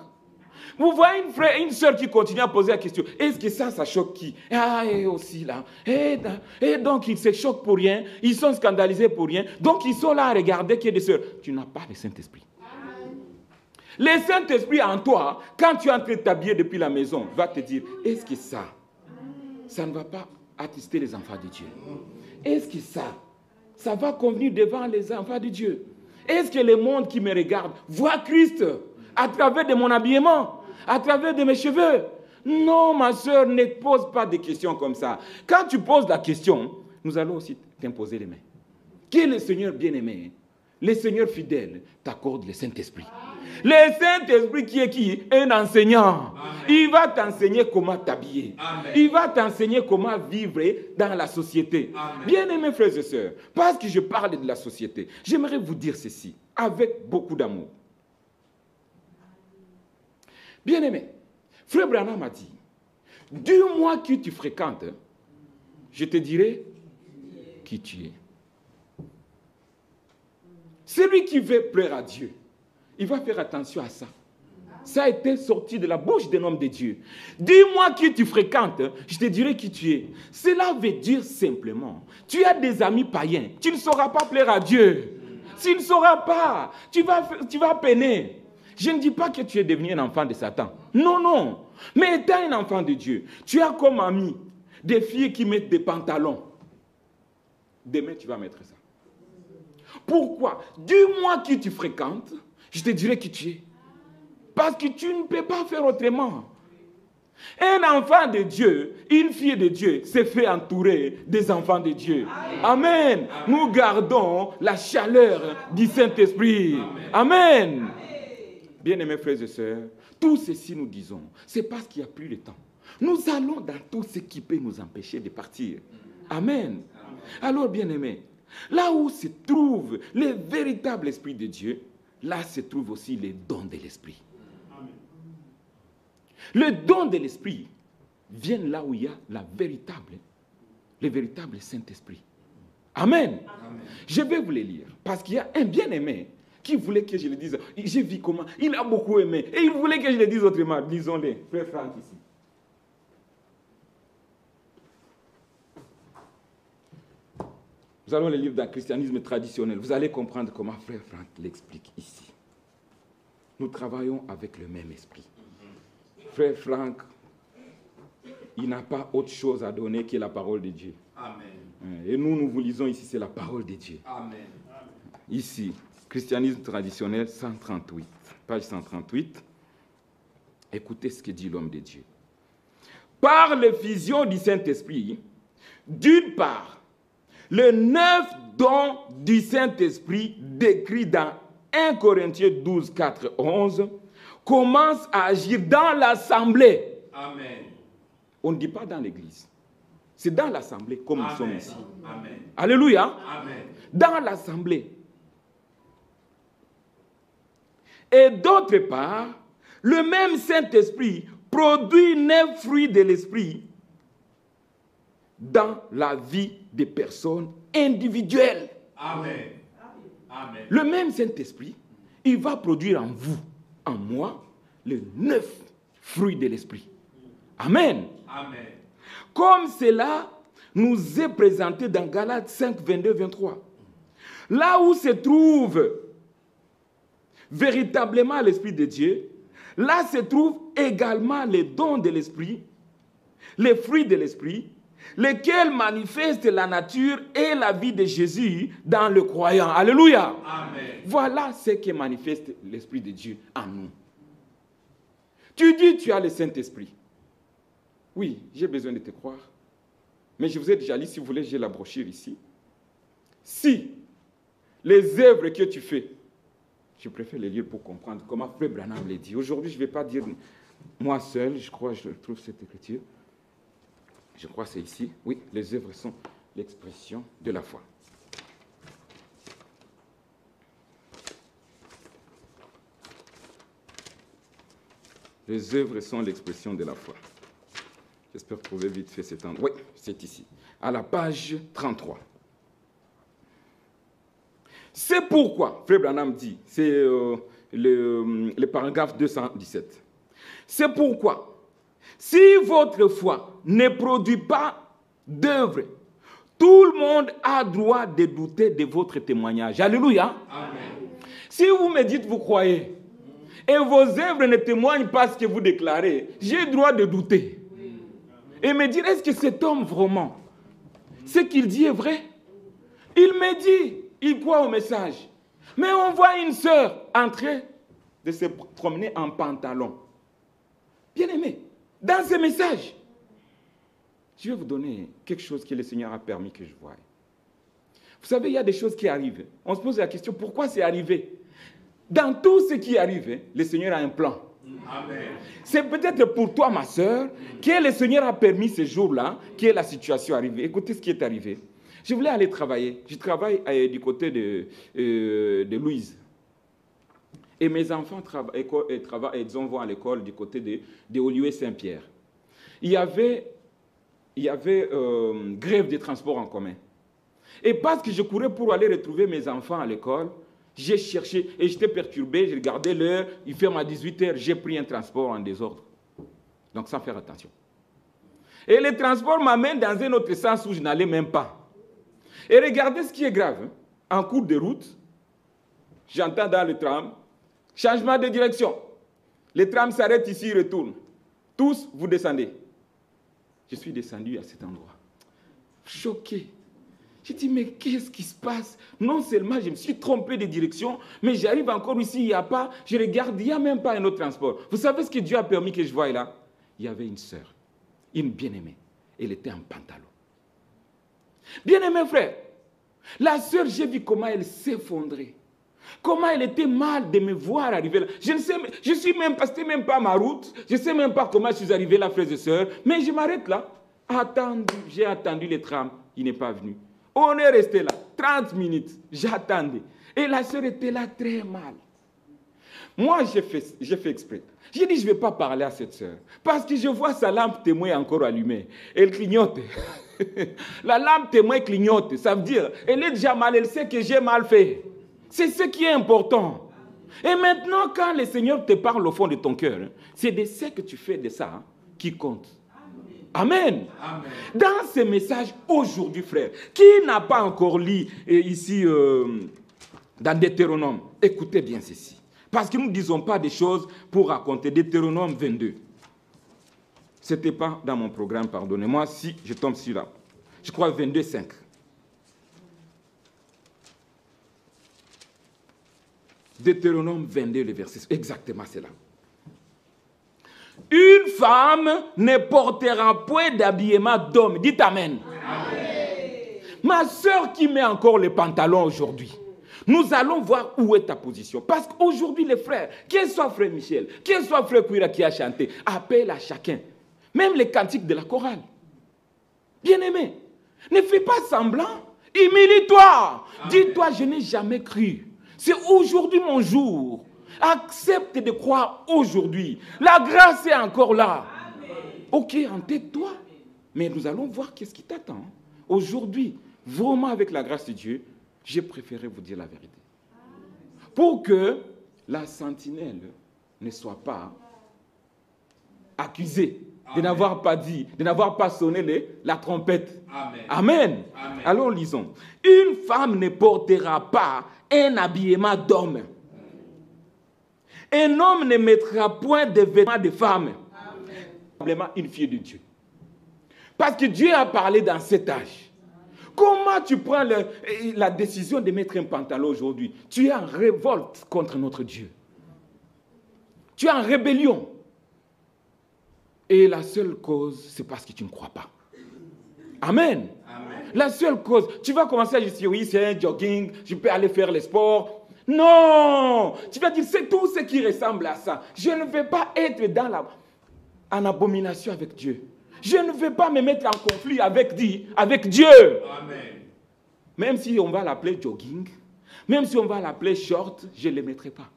Vous voyez une sœur qui continue à poser la question. Est-ce que ça choque qui? Ah, et aussi là. Et donc, ils se choquent pour rien. Ils sont scandalisés pour rien. Donc, ils sont là à regarder qu'il y a des sœurs. Tu n'as pas le Saint-Esprit. Le Saint-Esprit en toi, quand tu es en train de t'habiller depuis la maison, va te dire, est-ce que ça ne va pas attister les enfants de Dieu? Est-ce que ça va convenir devant les enfants de Dieu? Est-ce que le monde qui me regarde voit Christ à travers de mon habillement? À travers de mes cheveux? Non, ma soeur, ne pose pas de questions comme ça. Quand tu poses la question, nous allons aussi t'imposer les mains. Qui est le Seigneur bien-aimé? Le Seigneur fidèle t'accorde le Saint-Esprit. Le Saint-Esprit qui est qui? Un enseignant. Amen. Il va t'enseigner comment t'habiller. Amen. Il va t'enseigner comment vivre dans la société. Bien-aimés frères et sœurs, parce que je parle de la société, j'aimerais vous dire ceci, avec beaucoup d'amour. Bien-aimé, frère Branham m'a dit, dis-moi qui tu fréquentes, je te dirai qui tu es. Celui qui veut plaire à Dieu, il va faire attention à ça. Ça a été sorti de la bouche d'un homme de Dieu. Dis-moi qui tu fréquentes, je te dirai qui tu es. Cela veut dire simplement, tu as des amis païens, tu ne sauras pas plaire à Dieu. Tu ne sauras pas, tu vas peiner. Je ne dis pas que tu es devenu un enfant de Satan. Non, non. Mais étant un enfant de Dieu, tu as comme ami des filles qui mettent des pantalons. Demain, tu vas mettre ça. Pourquoi? Dis-moi qui tu fréquentes, je te dirai qui tu es. Parce que tu ne peux pas faire autrement. Un enfant de Dieu, une fille de Dieu, s'est fait entourer des enfants de Dieu. Amen. Amen. Nous gardons la chaleur du Saint-Esprit. Amen. Amen. Bien-aimés frères et sœurs, tout ceci nous disons, c'est parce qu'il n'y a plus de temps. Nous allons dans tout ce qui peut nous empêcher de partir. Amen. Alors, bien-aimés, là où se trouve le véritable Esprit de Dieu, là se trouve aussi les dons de l'Esprit. Le don de l'Esprit vient là où il y a le véritable Saint-Esprit. Amen. Amen. Je vais vous les lire, parce qu'il y a un bien-aimé qui voulait que je le dise. J'ai vu comment il a beaucoup aimé, et il voulait que je le dise autrement. Lisons-les, frère Franck ici. Nous allons les lire dans le christianisme traditionnel. Vous allez comprendre comment frère Franck l'explique ici. Nous travaillons avec le même esprit. Frère Franck, il n'a pas autre chose à donner que la parole de Dieu. Amen. Et nous vous lisons ici, c'est la parole de Dieu. Amen. Ici, christianisme traditionnel 138, page 138. Écoutez ce que dit l'homme de Dieu. Par l'effusion du Saint-Esprit, d'une part, le 9 dons du Saint-Esprit décrit dans 1 Corinthiens 12, 4, 11 commence à agir dans l'assemblée. Amen. On ne dit pas dans l'église. C'est dans l'assemblée comme nous sommes ici. Amen. Alléluia. Amen. Dans l'assemblée. Et d'autre part, le même Saint-Esprit produit 9 fruits de l'Esprit dans la vie des personnes individuelles. Amen. Amen. Le même Saint-Esprit, il va produire en vous, en moi, les 9 fruits de l'Esprit. Amen. Amen. Comme cela nous est présenté dans Galates 5, 22, 23. Là où se trouve véritablement l'Esprit de Dieu, là se trouvent également les dons de l'Esprit, les fruits de l'Esprit, lesquels manifestent la nature et la vie de Jésus dans le croyant. Alléluia. Amen. Voilà ce qui manifeste l'Esprit de Dieu en nous. Tu dis tu as le Saint-Esprit. Oui, j'ai besoin de te croire. Mais je vous ai déjà dit, si vous voulez, j'ai la brochure ici. Si les œuvres que tu fais, je préfère les lire pour comprendre comment frère Branham l'a dit. Aujourd'hui, je ne vais pas dire moi seul, je crois, je trouve cette écriture. Je crois que c'est ici. Oui, les œuvres sont l'expression de la foi. Les œuvres sont l'expression de la foi. J'espère trouver vite fait cet endroit. Oui, c'est ici. À la page 33. C'est pourquoi, Frère Branham dit, c'est le paragraphe 217. C'est pourquoi, si votre foi ne produit pas d'œuvre, tout le monde a droit de douter de votre témoignage. Alléluia. Amen. Si vous me dites vous croyez, et vos œuvres ne témoignent pas ce que vous déclarez, j'ai le droit de douter. Et me dire, est-ce que cet homme vraiment, ce qu'il dit est vrai? Il me dit, il croit au message. Mais on voit une sœur en train de se promener en pantalon. Bien aimé, dans ce message, je vais vous donner quelque chose que le Seigneur a permis que je voie. Vous savez, il y a des choses qui arrivent. On se pose la question, pourquoi c'est arrivé? Dans tout ce qui arrive, le Seigneur a un plan. Amen. C'est peut-être pour toi, ma sœur, que le Seigneur a permis ce jour-là, que la situation arrive. Écoutez ce qui est arrivé. Je voulais aller travailler. Je travaille du côté de Louise. Et mes enfants vont à l'école du côté de Olivier Saint-Pierre. Il y avait grève des transports en commun. Et parce que je courais pour aller retrouver mes enfants à l'école, j'ai cherché et j'étais perturbé, j'ai regardé l'heure, il ferme à 18h, j'ai pris un transport en désordre. Donc sans faire attention. Et le transport m'amène dans un autre sens où je n'allais même pas. Et regardez ce qui est grave. Hein. En cours de route, j'entends dans le tram, changement de direction. Le tram s'arrête ici, retourne. Tous, vous descendez. Je suis descendu à cet endroit. Choqué. J'ai dit, mais qu'est-ce qui se passe? Non seulement je me suis trompé de direction, mais j'arrive encore ici, il n'y a pas, je regarde, il n'y a même pas un autre transport. Vous savez ce que Dieu a permis que je voie là? Il y avait une sœur, une bien-aimée. Elle était en pantalon. Bien-aimé frère, la sœur, j'ai vu comment elle s'effondrait. Comment elle était mal de me voir arriver là. Je suis même pas, c'était même pas ma route. Je ne sais même pas comment je suis arrivé là, frères et sœurs. Mais je m'arrête là. J'ai attendu le tram. Il n'est pas venu. On est resté là, 30 minutes, j'attendais. Et la sœur était là très mal. Moi, j'ai fait exprès. J'ai dit, je ne vais pas parler à cette sœur. Parce que je vois sa lampe témoin encore allumée. Elle clignote. La lampe témoin clignote. Ça veut dire, elle est déjà mal, elle sait que j'ai mal fait. C'est ce qui est important. Et maintenant, quand le Seigneur te parle au fond de ton cœur, c'est de ce que tu fais de ça qui compte. Amen. Amen. Dans ce message aujourd'hui, frère, qui n'a pas encore lu ici dans Deutéronome, écoutez bien ceci. Parce que nous ne disons pas des choses pour raconter. Deutéronome 22. Ce n'était pas dans mon programme, pardonnez-moi, si je tombe sur là. Je crois 22, 5. Deutéronome 22, le verset. Exactement, c'est là. Une femme ne portera point d'habillement d'homme. Dites Amen. Amen. Ma sœur qui met encore les pantalons aujourd'hui, nous allons voir où est ta position. Parce qu'aujourd'hui, les frères, qu'il soit frère Michel, qu'il soit frère Kouira qui a chanté, appelle à chacun. Même les cantiques de la chorale. Bien-aimé, ne fais pas semblant. Humilie-toi. Dis-toi, je n'ai jamais cru. C'est aujourd'hui mon jour. Accepte de croire aujourd'hui. La grâce est encore là. Amen. Ok, entête-toi. Mais nous allons voir qu'est-ce qui t'attend. Aujourd'hui, vraiment avec la grâce de Dieu, j'ai préféré vous dire la vérité. Pour que la sentinelle ne soit pas accusée de n'avoir pas dit, de n'avoir pas sonné la trompette. Amen. Amen. Amen. Alors lisons. Une femme ne portera pas un habillement d'homme. Un homme ne mettra point de vêtements de femme. Simplement une fille de Dieu. Parce que Dieu a parlé dans cet âge. Comment tu prends la décision de mettre un pantalon aujourd'hui? Tu es en révolte contre notre Dieu. Tu es en rébellion. Et la seule cause, c'est parce que tu ne crois pas. Amen. Amen. La seule cause, tu vas commencer à dire, oui, c'est un jogging, je peux aller faire le sport. Non, tu vas dire, c'est tout ce qui ressemble à ça. Je ne vais pas être en abomination avec Dieu. Je ne vais pas me mettre en conflit avec Dieu. Amen. Même si on va l'appeler jogging, même si on va l'appeler short, je ne le mettrai pas.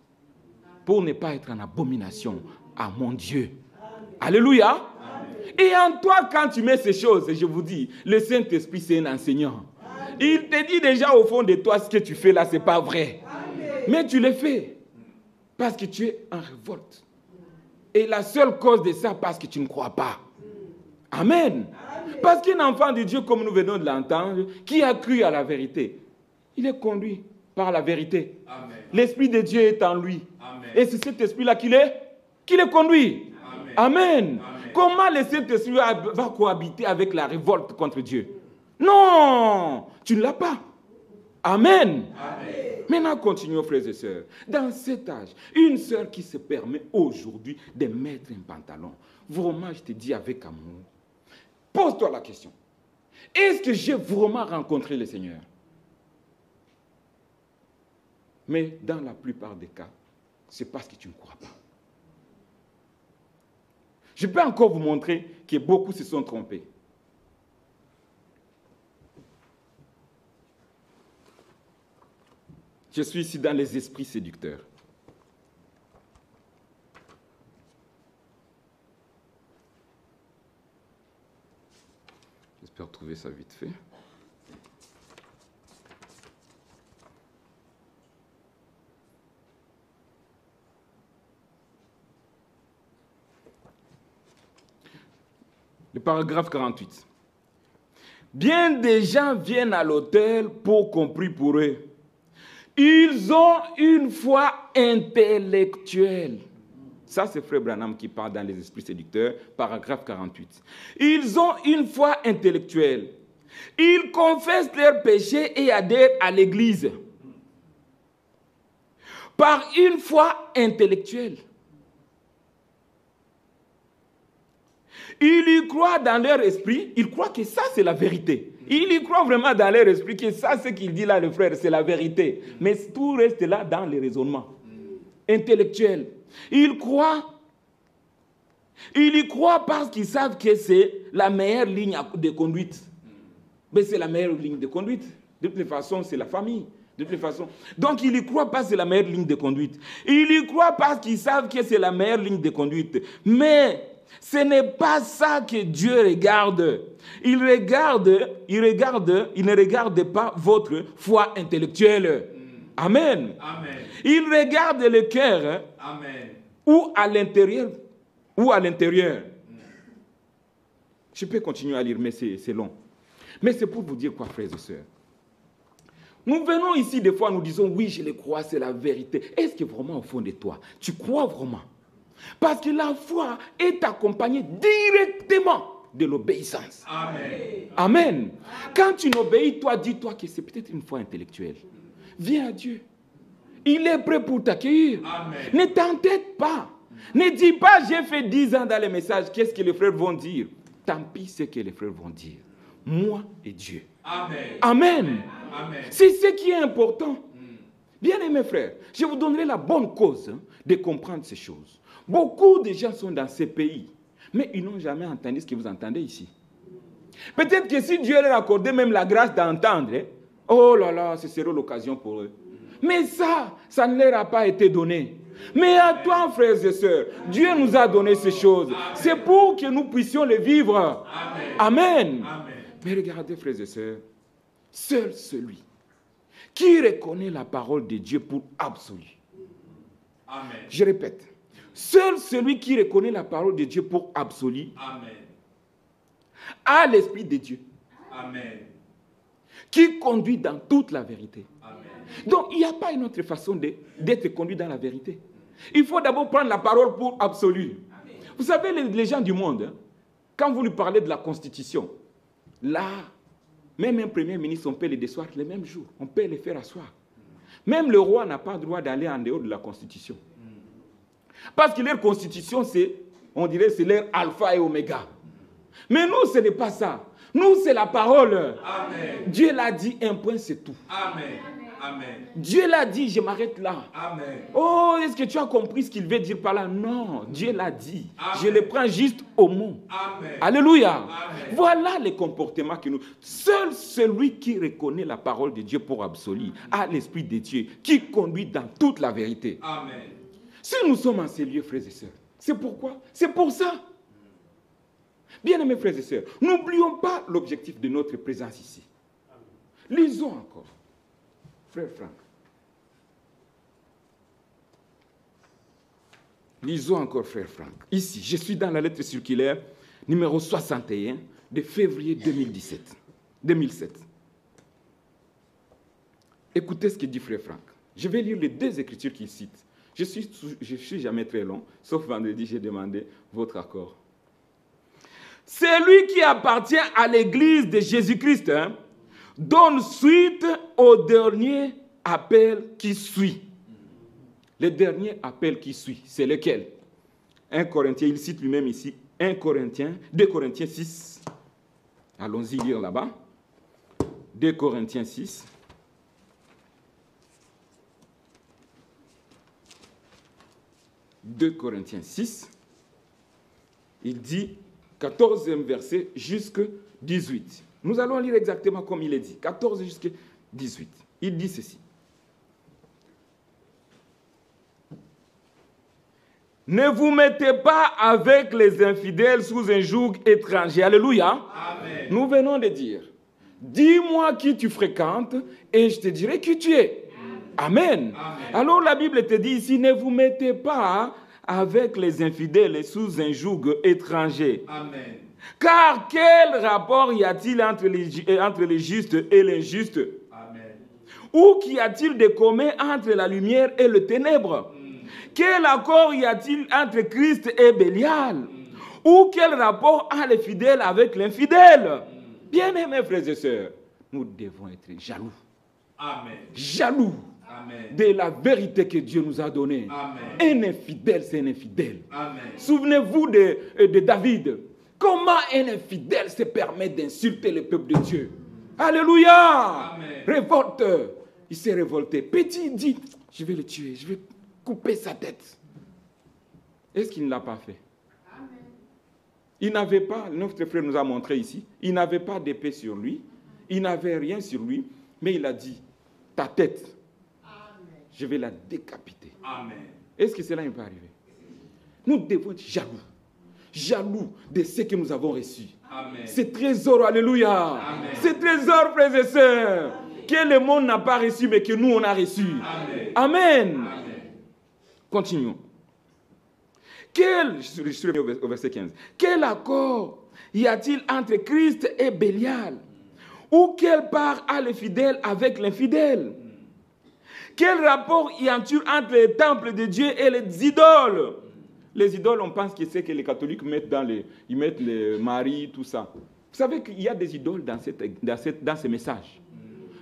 Pour ne pas être en abomination à mon Dieu. Amen. Alléluia. Amen. Et en toi, quand tu mets ces choses, je vous dis, le Saint-Esprit, c'est un enseignant. Amen. Il te dit déjà au fond de toi, ce que tu fais là, ce n'est pas vrai. Mais tu le fais parce que tu es en révolte. Et la seule cause de ça, parce que tu ne crois pas. Amen. Parce qu'un enfant de Dieu, comme nous venons de l'entendre, qui a cru à la vérité, il est conduit par la vérité. L'Esprit de Dieu est en lui. Amen. Et c'est cet esprit-là qui les conduit. Amen. Amen. Comment le Saint-Esprit va cohabiter avec la révolte contre Dieu? Non, tu ne l'as pas. Amen. Amen. Maintenant, continuons, frères et sœurs. Dans cet âge, une sœur qui se permet aujourd'hui de mettre un pantalon, vraiment, je te dis avec amour, pose-toi la question. Est-ce que j'ai vraiment rencontré le Seigneur? Mais dans la plupart des cas, c'est parce que tu ne crois pas. Je peux encore vous montrer que beaucoup se sont trompés. Je suis ici dans les esprits séducteurs. J'espère trouver ça vite fait. Le paragraphe 48. Bien des gens viennent à l'autel pour qu'on prie pour eux. Ils ont une foi intellectuelle. Ça, c'est Frère Branham qui parle dans les esprits séducteurs, paragraphe 48. Ils ont une foi intellectuelle. Ils confessent leurs péchés et adhèrent à l'Église. Par une foi intellectuelle. Ils y croient dans leur esprit, ils croient que ça c'est la vérité. Ils y croient vraiment dans leur esprit que ça, ce qu'il dit là, le frère, c'est la vérité. Mais tout reste là dans les raisonnements intellectuels. Ils y croient parce qu'ils savent que c'est la meilleure ligne de conduite. Mais c'est la meilleure ligne de conduite. De toute façon, c'est la famille. De toute façon. Donc, ils y croient parce que c'est la meilleure ligne de conduite. Ils y croient parce qu'ils savent que c'est la meilleure ligne de conduite. Mais ce n'est pas ça que Dieu regarde. Il ne regarde pas votre foi intellectuelle. Amen. Amen. Il regarde le cœur. Amen. Ou à l'intérieur. Je peux continuer à lire, mais c'est long. Mais c'est pour vous dire quoi, frères et sœurs. Nous venons ici, des fois, nous disons, oui, je le crois, c'est la vérité. Est-ce que vraiment, au fond de toi, tu crois vraiment? Parce que la foi est accompagnée directement de l'obéissance. Amen. Amen. Quand tu n'obéis, toi, dis-toi que c'est peut-être une foi intellectuelle. Viens à Dieu. Il est prêt pour t'accueillir. Ne t'entête pas. Ne dis pas, j'ai fait 10 ans dans les messages, qu'est-ce que les frères vont dire? Tant pis ce que les frères vont dire. Moi et Dieu. Amen. Amen. Amen. C'est ce qui est important. Bien-aimés frères, je vous donnerai la bonne cause de comprendre ces choses. Beaucoup de gens sont dans ces pays, mais ils n'ont jamais entendu ce que vous entendez ici. Peut-être que si Dieu leur accordait même la grâce d'entendre, oh là là, ce serait l'occasion pour eux. Mais ça ne leur a pas été donné. Mais à toi, frères et sœurs, Dieu nous a donné ces choses. C'est pour que nous puissions les vivre. Amen. Amen. Mais regardez, frères et sœurs, seul celui qui reconnaît la parole de Dieu pour absolu. Amen. Je répète. Seul celui qui reconnaît la parole de Dieu pour absolu a l'Esprit de Dieu. Amen. Qui conduit dans toute la vérité. Amen. Donc, il n'y a pas une autre façon d'être conduit dans la vérité. Il faut d'abord prendre la parole pour absolu. Amen. Vous savez, les gens du monde, quand vous lui parlez de la Constitution, là, même un premier ministre, on peut les décevoir le même jour. On peut les faire asseoir. Même le roi n'a pas le droit d'aller en dehors de la Constitution. Parce que leur constitution, on dirait, c'est leur alpha et oméga. Mais nous, ce n'est pas ça. Nous, c'est la parole. Amen. Dieu l'a dit, un point, c'est tout. Amen. Amen. Dieu l'a dit, je m'arrête là. Amen. Oh, est-ce que tu as compris ce qu'il veut dire par là? Non, Dieu l'a dit. Amen. Je le prends juste au mot. Amen. Alléluia. Amen. Voilà les comportements que nous... Seul celui qui reconnaît la parole de Dieu pour absolu a l'Esprit de Dieu qui conduit dans toute la vérité. Amen. Si nous sommes en ces lieux, frères et sœurs, c'est pourquoi? C'est pour ça. Bien-aimés frères et sœurs, n'oublions pas l'objectif de notre présence ici. Lisons encore. Frère Franck. Lisons encore, frère Franck. Ici, je suis dans la lettre circulaire numéro 61 de février 2007. Écoutez ce que dit frère Franck. Je vais lire les deux écritures qu'il cite. Je suis jamais très long, sauf vendredi, j'ai demandé votre accord. Celui qui appartient à l'église de Jésus-Christ donne suite au dernier appel qui suit. Le dernier appel qui suit, c'est lequel? 1 Corinthiens, il cite lui-même ici, 2 Corinthiens 6. Allons-y lire là-bas. 2 Corinthiens 6. « 2 Corinthiens 6, il dit, 14e verset jusqu'à 18. Nous allons lire exactement comme il est dit, 14 jusqu'à 18. Il dit ceci. Ne vous mettez pas avec les infidèles sous un joug étranger. Alléluia. Amen. Nous venons de dire, dis-moi qui tu fréquentes et je te dirai qui tu es. Amen. Amen. Alors la Bible te dit ici, ne vous mettez pas avec les infidèles sous un joug étranger. Amen. Car quel rapport y a-t-il entre les justes et l'injuste? Amen. Ou qu'y a-t-il de commun entre la lumière et le ténèbre? Quel accord y a-t-il entre Christ et Bélial? Ou quel rapport a les fidèles avec l'infidèle? Bien-aimés frères et sœurs, nous devons être jaloux. Amen. Jaloux Amen. de la vérité que Dieu nous a donnée. Amen. Un infidèle, c'est un infidèle. Amen. Souvenez-vous de David. Comment un infidèle se permet d'insulter le peuple de Dieu? Alléluia. Amen. Révolte. Il s'est révolté. Petit, il dit, je vais le tuer, je vais couper sa tête. Est-ce qu'il ne l'a pas fait? Amen. Il n'avait pas, notre frère nous a montré ici, il n'avait pas d'épée sur lui, il n'avait rien sur lui, mais il a dit, ta tête, amen, je vais la décapiter. Amen. Est-ce que cela n'est pas arrivé? Nous devons être jaloux. Jaloux de ce que nous avons reçu. Amen. Ce trésor, alléluia. Amen. Ce trésor, frères et sœurs, que le monde n'a pas reçu, mais que nous, on a reçu. Amen. Amen. Amen. Continuons. Je suis au verset 15. Quel accord y a-t-il entre Christ et Bélial? Ou quelle part a le fidèle avec l'infidèle? Quel rapport y a-t-il entre les temples de Dieu et les idoles? Les idoles, on pense que c'est que les catholiques mettent ils mettent les maris, tout ça. Vous savez qu'il y a des idoles dans ces messages.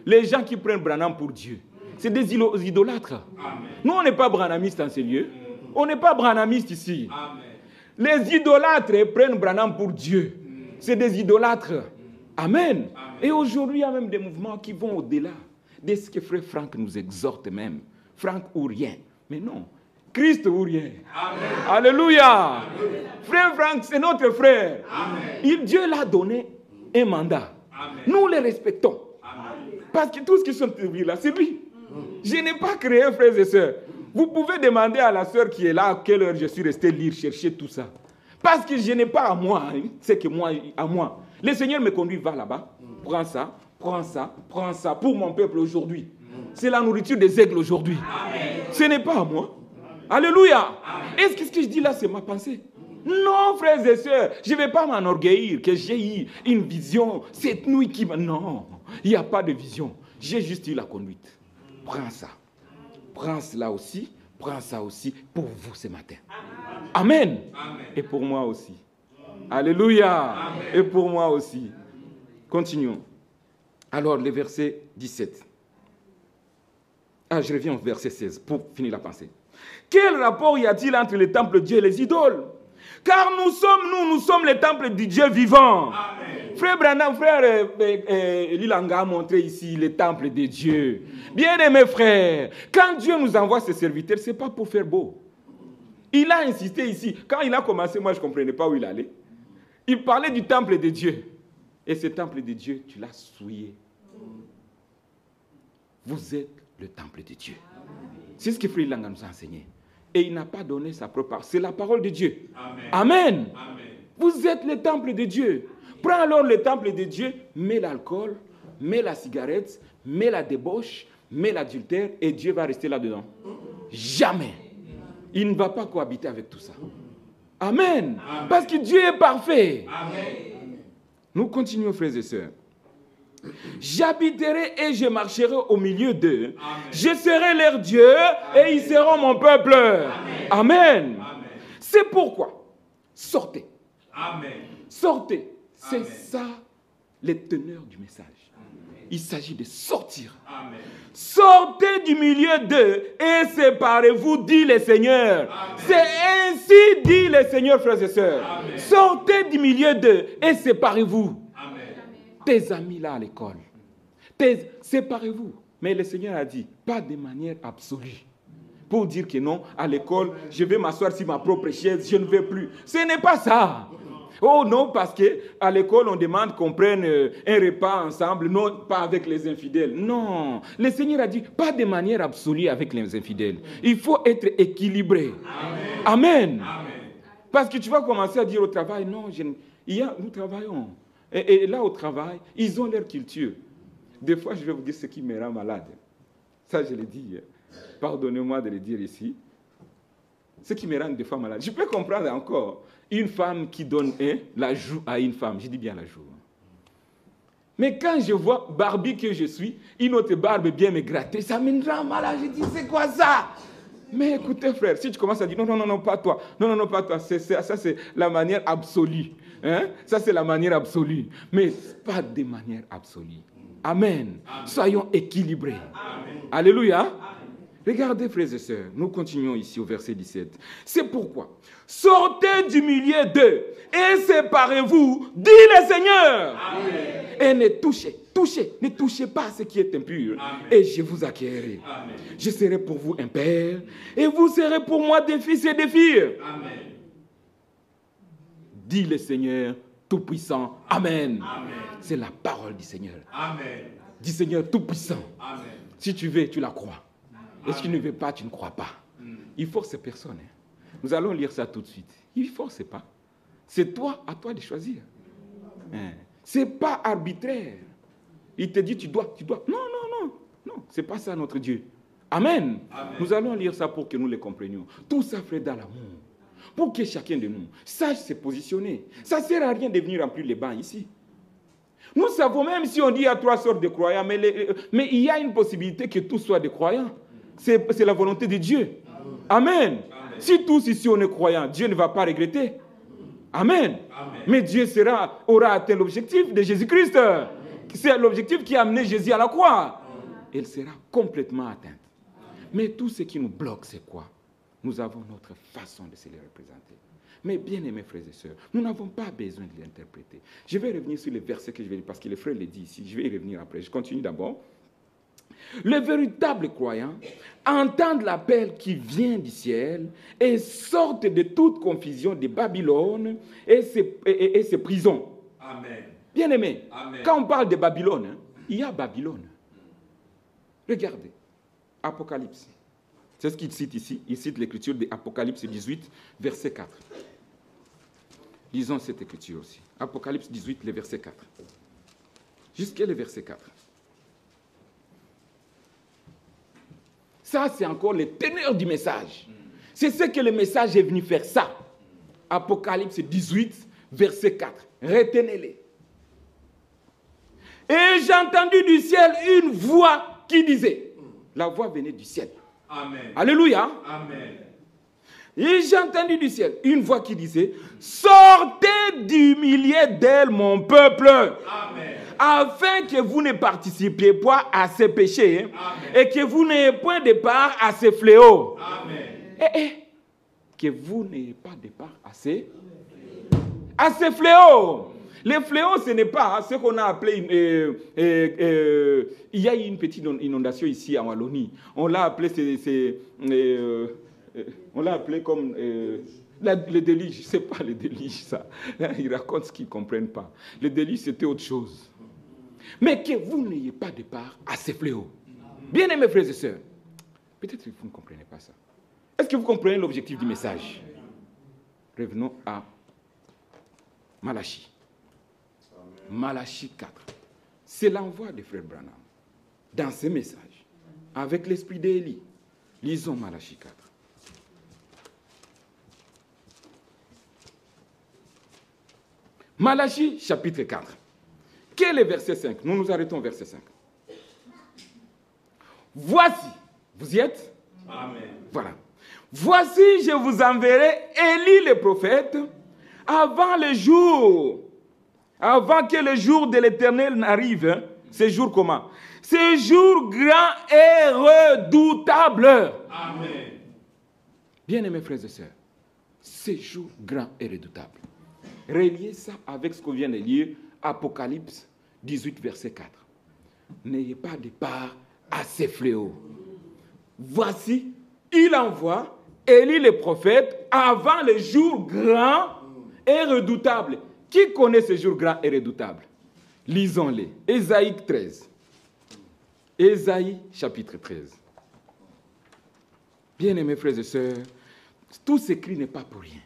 Les gens qui prennent Branham pour Dieu, c'est des idolâtres. Amen. Nous, on n'est pas branhamistes dans ces lieux. On n'est pas branhamistes ici. Amen. Les idolâtres prennent Branham pour Dieu. C'est des idolâtres. Amen. Amen. Et aujourd'hui, il y a même des mouvements qui vont au-delà de ce que frère Franck nous exhorte même. Franck ou rien. Mais non. Christ ou rien. Amen. Alléluia. Amen. Frère Franck, c'est notre frère. Amen. Dieu l'a donné un mandat. Amen. Nous les respectons. Amen. Parce que tout ce qui sont établis là, c'est lui. Je n'ai pas créé, frères et sœurs. Vous pouvez demander à la sœur qui est là à quelle heure je suis resté lire, chercher tout ça. Parce que je n'ai pas à moi, c'est que moi, à moi. Le Seigneur me conduit, va là-bas, prends ça, prends ça, prends ça pour mon peuple aujourd'hui. C'est la nourriture des aigles aujourd'hui. Ce n'est pas à moi. Alléluia. Est-ce que ce que je dis là, c'est ma pensée? Non, frères et sœurs, je ne vais pas m'enorgueillir que j'ai eu une vision cette nuit qui m'a... Non, il n'y a pas de vision. J'ai juste eu la conduite. Prends ça. Prends cela aussi. Prends ça aussi pour vous ce matin. Amen. Amen. Et pour moi aussi. Alléluia. Amen. Et pour moi aussi. Continuons. Alors, le verset 17. Je reviens au verset 16 pour finir la pensée. Quel rapport y a-t-il entre les temples de Dieu et les idoles? Car nous sommes les temples du Dieu vivant. Amen. Frère Branham, frère Lilanga a montré ici les temples de Dieu. Bien-aimés frères, quand Dieu nous envoie ses serviteurs, ce n'est pas pour faire beau. Il a insisté ici. Quand il a commencé, moi je ne comprenais pas où il allait. Il parlait du temple de Dieu. Et ce temple de Dieu, tu l'as souillé. Vous êtes le temple de Dieu. C'est ce que Frère Lilanga nous a enseigné. Et il n'a pas donné sa propre parole. C'est la parole de Dieu. Amen. Amen. Amen. Vous êtes le temple de Dieu. Prends alors le temple de Dieu, mets l'alcool, mets la cigarette, mets la débauche, mets l'adultère et Dieu va rester là-dedans. Jamais. Il ne va pas cohabiter avec tout ça. Amen. Amen. Parce que Dieu est parfait. Amen. Nous continuons, frères et sœurs. J'habiterai et je marcherai au milieu d'eux. Je serai leur Dieu et ils seront mon peuple. Amen. Amen. C'est pourquoi, sortez. Amen. Sortez. C'est Amen. ça les teneurs du message. Il s'agit de sortir. Amen. Sortez du milieu d'eux et séparez-vous, dit le Seigneur. C'est ainsi, dit le Seigneur, frères et sœurs. Amen. Sortez du milieu d'eux et séparez-vous. Amen. Tes amis là à l'école, séparez-vous. Mais le Seigneur a dit, pas de manière absolue. Pour dire que non, à l'école, je vais m'asseoir sur ma propre chaise, je ne vais plus. Ce n'est pas ça. Oh non, parce qu'à l'école, on demande qu'on prenne un repas ensemble, non pas avec les infidèles. Non, le Seigneur a dit, pas de manière absolue avec les infidèles. Il faut être équilibré. Amen. Amen. Amen. Parce que tu vas commencer à dire au travail, non, nous travaillons. Et là, au travail, ils ont leur culture. Des fois, je vais vous dire ce qui me rend malade. Ça, je l'ai dit. Pardonnez-moi de le dire ici. Ce qui me rend des fois malade. Je peux comprendre encore une femme qui donne la joue à une femme. Je dis bien la joue. Mais quand je vois Barbie que je suis, une autre barbe bien me gratter, ça me rend malade. Je dis, c'est quoi ça? Mais écoutez, frère, si tu commences à dire, non, pas toi. Non, pas toi. Ça, c'est la manière absolue. Hein? Ça, c'est la manière absolue. Mais pas de manière absolue. Amen. Amen. Soyons équilibrés. Amen. Alléluia. Amen. Regardez, frères et sœurs, nous continuons ici au verset 17. C'est pourquoi, sortez du milieu d'eux et séparez-vous, dit le Seigneur. Amen. Et ne touchez pas à ce qui est impur. Amen. Et je vous accueillerai. Amen. Je serai pour vous un père et vous serez pour moi des fils et des filles. Amen. Dit le Seigneur Tout-Puissant. Amen. Amen. C'est la parole du Seigneur. Amen. Dit Seigneur Tout-Puissant. Amen. Si tu veux, tu la crois. Et si tu ne veux pas, tu ne crois pas. Il force ces personnes. Nous allons lire ça tout de suite. Il ne force pas. C'est à toi de choisir. Ce n'est pas arbitraire. Il te dit, tu dois. Non, ce n'est pas ça notre Dieu. Amen. Amen. Nous allons lire ça pour que nous le comprenions. Tout ça fait dans l'amour. Pour que chacun de nous sache se positionner. Ça ne sert à rien de venir remplir les bancs ici. Nous savons, même si on dit il y a 3 sortes de croyants, mais il y a une possibilité que tous soient des croyants. C'est la volonté de Dieu. Amen. Amen. Si tous ici on est croyants, Dieu ne va pas regretter. Amen. Amen. Mais Dieu aura atteint l'objectif de Jésus-Christ. C'est l'objectif qui a amené Jésus à la croix. Elle sera complètement atteinte. Mais tout ce qui nous bloque, c'est quoi? Nous avons notre façon de se les représenter. Mais bien aimés frères et sœurs, nous n'avons pas besoin de l'interpréter. Je vais revenir sur les versets que je vais lire parce que le frère le dit ici. Je vais y revenir après. Je continue d'abord. Le véritable croyant entend l'appel qui vient du ciel et sort de toute confusion de Babylone et ses prisons. Amen. Bien aimé, quand on parle de Babylone, il y a Babylone. Regardez, Apocalypse. C'est ce qu'il cite ici. Il cite l'écriture d'Apocalypse 18, verset 4. Lisons cette écriture aussi. Apocalypse 18, le verset 4. Jusqu'à le verset 4. Ça, c'est encore le teneur du message. C'est ce que le message est venu faire, ça. Apocalypse 18, verset 4. Retenez-les. Et j'ai entendu du ciel une voix qui disait, la voix venait du ciel. Amen. Alléluia. Amen. Et j'ai entendu du ciel une voix qui disait, sortez du milieu d'elle, mon peuple. Amen. Afin que vous ne participiez pas à ces péchés. Amen. Et que vous n'ayez point de part à ces fléaux. Amen. Que vous n'ayez pas de part à ces fléaux. Les fléaux, ce n'est pas ce qu'on a appelé... il y a eu une petite inondation ici en Wallonie. On l'a appelé... on l'a appelé comme... le déluge. Ce n'est pas le déluge, ça. Ils racontent ce qu'ils ne comprennent pas. Le déluge, c'était autre chose. Mais que vous n'ayez pas de part à ces fléaux. Bien aimés frères et sœurs, peut-être que vous ne comprenez pas ça. Est-ce que vous comprenez l'objectif du message? Revenons à Malachie. Malachie 4. C'est l'envoi de frère Branham dans ce message, avec l'esprit d'Élie. Lisons Malachie 4. Malachie chapitre 4. Quel est le verset 5? Nous nous arrêtons au verset 5. Voici, vous y êtes? Amen. Voilà. Voici, je vous enverrai Élie le prophète avant que le jour de l'Éternel n'arrive. Hein. Ce jour comment? Ce jour grand et redoutable. Amen. Bien-aimés frères et sœurs, ce jour grand et redoutable. Reliez ça avec ce qu'on vient de lire, Apocalypse 18, verset 4. N'ayez pas de part à ces fléaux. Voici, il envoie Élie le prophète avant le jour grand et redoutable. Qui connaît ce jour grand et redoutable? Lisons-les. Ésaïe 13. Ésaïe chapitre 13. Bien-aimés frères et sœurs, tout ce cri n'est pas pour rien.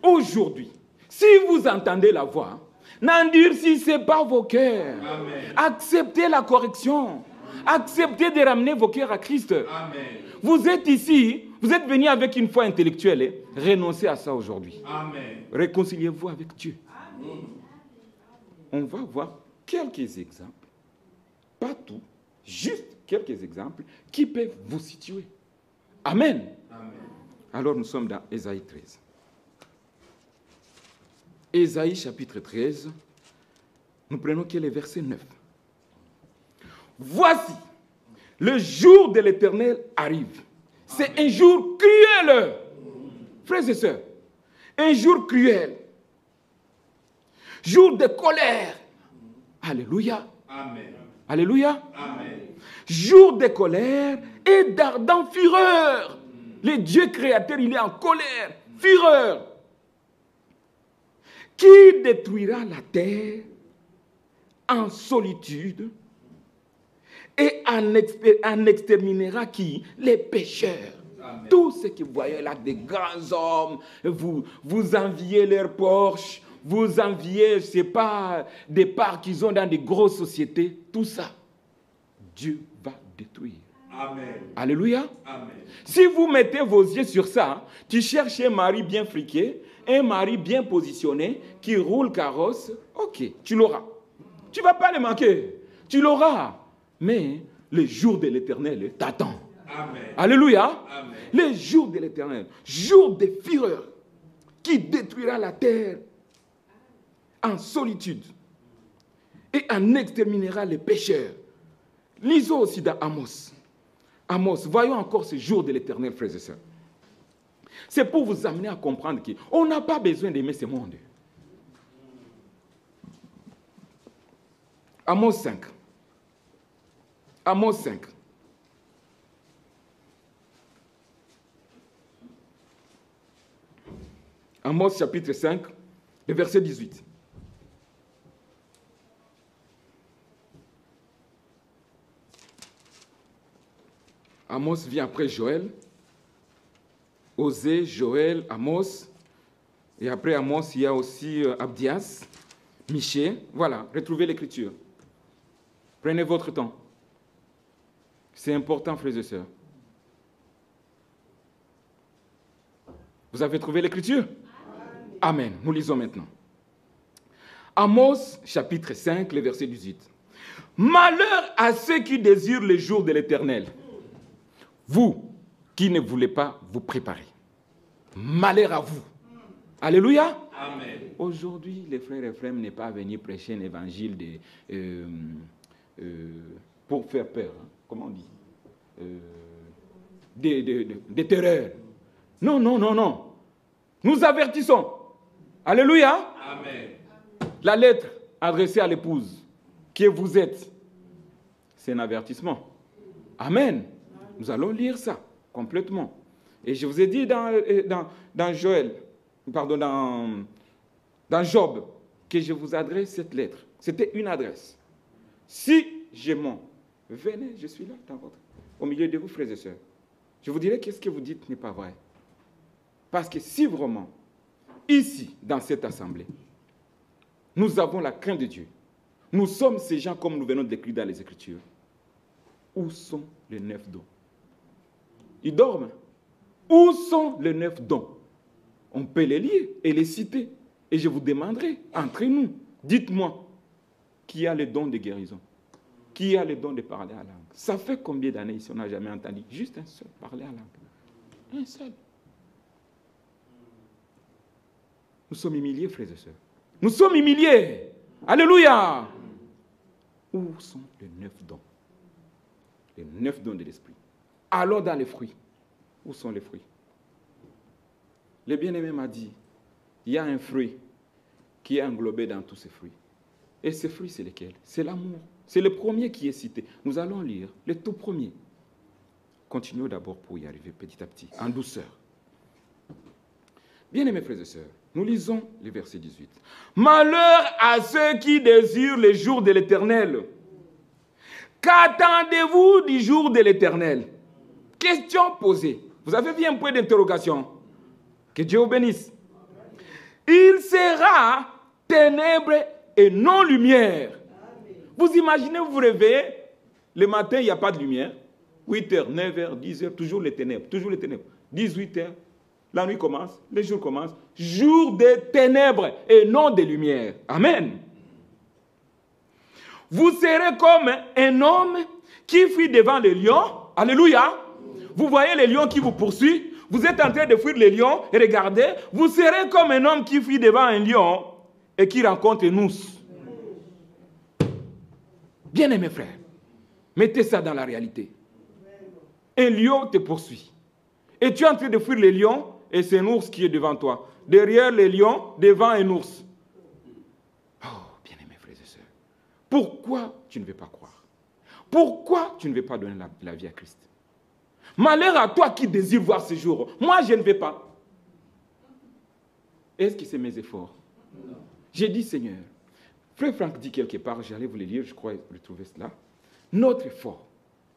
Aujourd'hui, si vous entendez la voix, n'endurcissez pas vos cœurs. Amen. Acceptez la correction. Acceptez de ramener vos cœurs à Christ. Amen. Vous êtes ici, vous êtes venu avec une foi intellectuelle. Hein? Renoncez à ça aujourd'hui. Amen. Réconciliez-vous avec Dieu. On va voir quelques exemples. Pas tout, juste quelques exemples qui peuvent vous situer. Amen. Amen. Alors nous sommes dans Ésaïe 13. Ésaïe chapitre 13, nous prenons quel est le verset 9. Voici, le jour de l'Éternel arrive. C'est un jour cruel. Frères et sœurs, un jour cruel. Jour de colère. Alléluia. Amen. Alléluia. Amen. Jour de colère et d'ardente fureur. Le Dieu créateur, il est en colère, fureur. Qui détruira la terre en solitude et en exterminera qui? Les pécheurs. Amen. Tous ceux qui voyaient là des grands hommes, vous enviez leurs Porsche, vous enviez, je ne sais pas, des parts qu'ils ont dans des grosses sociétés, tout ça, Dieu va détruire. Amen. Alléluia. Amen. Si vous mettez vos yeux sur ça, tu cherches un mari bien friqué, un mari bien positionné, qui roule carrosse, ok, tu l'auras. Tu ne vas pas le manquer, tu l'auras. Mais le jour de l'Éternel t'attend. Amen. Alléluia. Amen. Le jour de l'Éternel, jour de fureur, qui détruira la terre en solitude et en exterminera les pécheurs. Lisons aussi dans Amos. Amos, voyons encore ce jour de l'Éternel, frères et sœurs. C'est pour vous amener à comprendre qu'on n'a pas besoin d'aimer ce monde. Amos 5. Amos 5. Amos chapitre 5, le verset 18. Amos vient après Joël. Osée, Joël, Amos. Et après Amos, il y a aussi Abdias, Michée. Voilà, retrouvez l'écriture. Prenez votre temps. C'est important, frères et sœurs. Vous avez trouvé l'écriture? Amen. Nous lisons maintenant. Amos, chapitre 5, le verset 18. Malheur à ceux qui désirent le jour de l'Éternel. Vous qui ne voulez pas vous préparer. Malheur à vous. Alléluia. Amen. Aujourd'hui, les frères et frères n'est pas venir prêcher un évangile pour faire peur. Hein. Comment on dit? Des terreurs. Non, non, non, non. Nous avertissons. Alléluia. Amen. La lettre adressée à l'épouse, qui vous êtes, c'est un avertissement. Amen. Nous allons lire ça complètement. Et je vous ai dit dans Job, que je vous adresse cette lettre. C'était une adresse. Si je mens, venez, je suis là au milieu de vous, frères et sœurs. Je vous dirai qu'est-ce que vous dites n'est pas vrai. Parce que si vraiment, ici, dans cette assemblée, nous avons la crainte de Dieu, Nous sommes ces gens comme nous venons d'écrire dans les Écritures. Où sont les 9 dons? Ils dorment. Où sont les 9 dons? On peut les lire et les citer. Et je vous demanderai, entre nous, dites-moi, qui a le don de guérison? Qui a le don de parler à langue? Ça fait combien d'années ici on n'a jamais entendu juste un seul parler à langue? Un seul. Nous sommes humiliés, frères et sœurs. Nous sommes humiliés. Alléluia. Où sont les 9 dons? Les 9 dons de l'esprit. Alors dans les fruits. Où sont les fruits? Le bien-aimé m'a dit, il y a un fruit qui est englobé dans tous ces fruits. Et ces fruits, c'est lesquels? C'est l'amour. C'est le premier qui est cité. Nous allons lire le tout premier. Continuons d'abord pour y arriver petit à petit, en douceur. Bien-aimés frères et sœurs, nous lisons le verset 18. Malheur à ceux qui désirent les jours de l'Éternel. Qu'attendez-vous du jour de l'Éternel? Question posée. Vous avez vu un point d'interrogation? Que Dieu vous bénisse. Il sera ténèbres et non lumière. Vous imaginez, vous vous réveillez, le matin, il n'y a pas de lumière. 8h, 9h, 10h, toujours les ténèbres, toujours les ténèbres. 18h, la nuit commence, les jours commencent. Jour de ténèbres et non de lumière. Amen. Vous serez comme un homme qui fuit devant les lions. Alléluia. Vous voyez les lions qui vous poursuivent. Vous êtes en train de fuir les lions et regardez, vous serez comme un homme qui fuit devant un lion et qui rencontre un ours. Bien-aimés frères, mettez ça dans la réalité. Un lion te poursuit. Et tu es en train de fuir les lions et c'est un ours qui est devant toi. Derrière les lions, devant un ours. Oh, bien-aimés frères et sœurs, pourquoi tu ne veux pas croire? Pourquoi tu ne veux pas donner la vie à Christ? Malheur à toi qui désire voir ce jour. Moi, je ne vais pas. Est-ce que c'est mes efforts? J'ai dit, Seigneur, Frère Franck dit quelque part, j'allais vous le lire, je crois retrouver cela. Notre effort,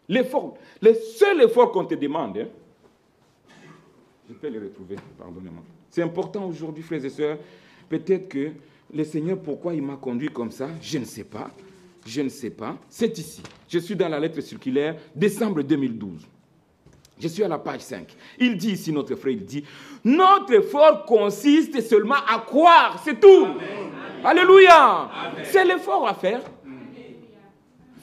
l'effort, le seul effort qu'on te demande, hein, je peux le retrouver, pardonnez-moi. C'est important aujourd'hui, frères et sœurs. Peut-être que le Seigneur, pourquoi il m'a conduit comme ça, je ne sais pas. Je ne sais pas. C'est ici. Je suis dans la lettre circulaire, décembre 2012. Je suis à la page 5. Il dit ici, notre frère, il dit, notre effort consiste seulement à croire, c'est tout. Amen. Alléluia. C'est l'effort à faire.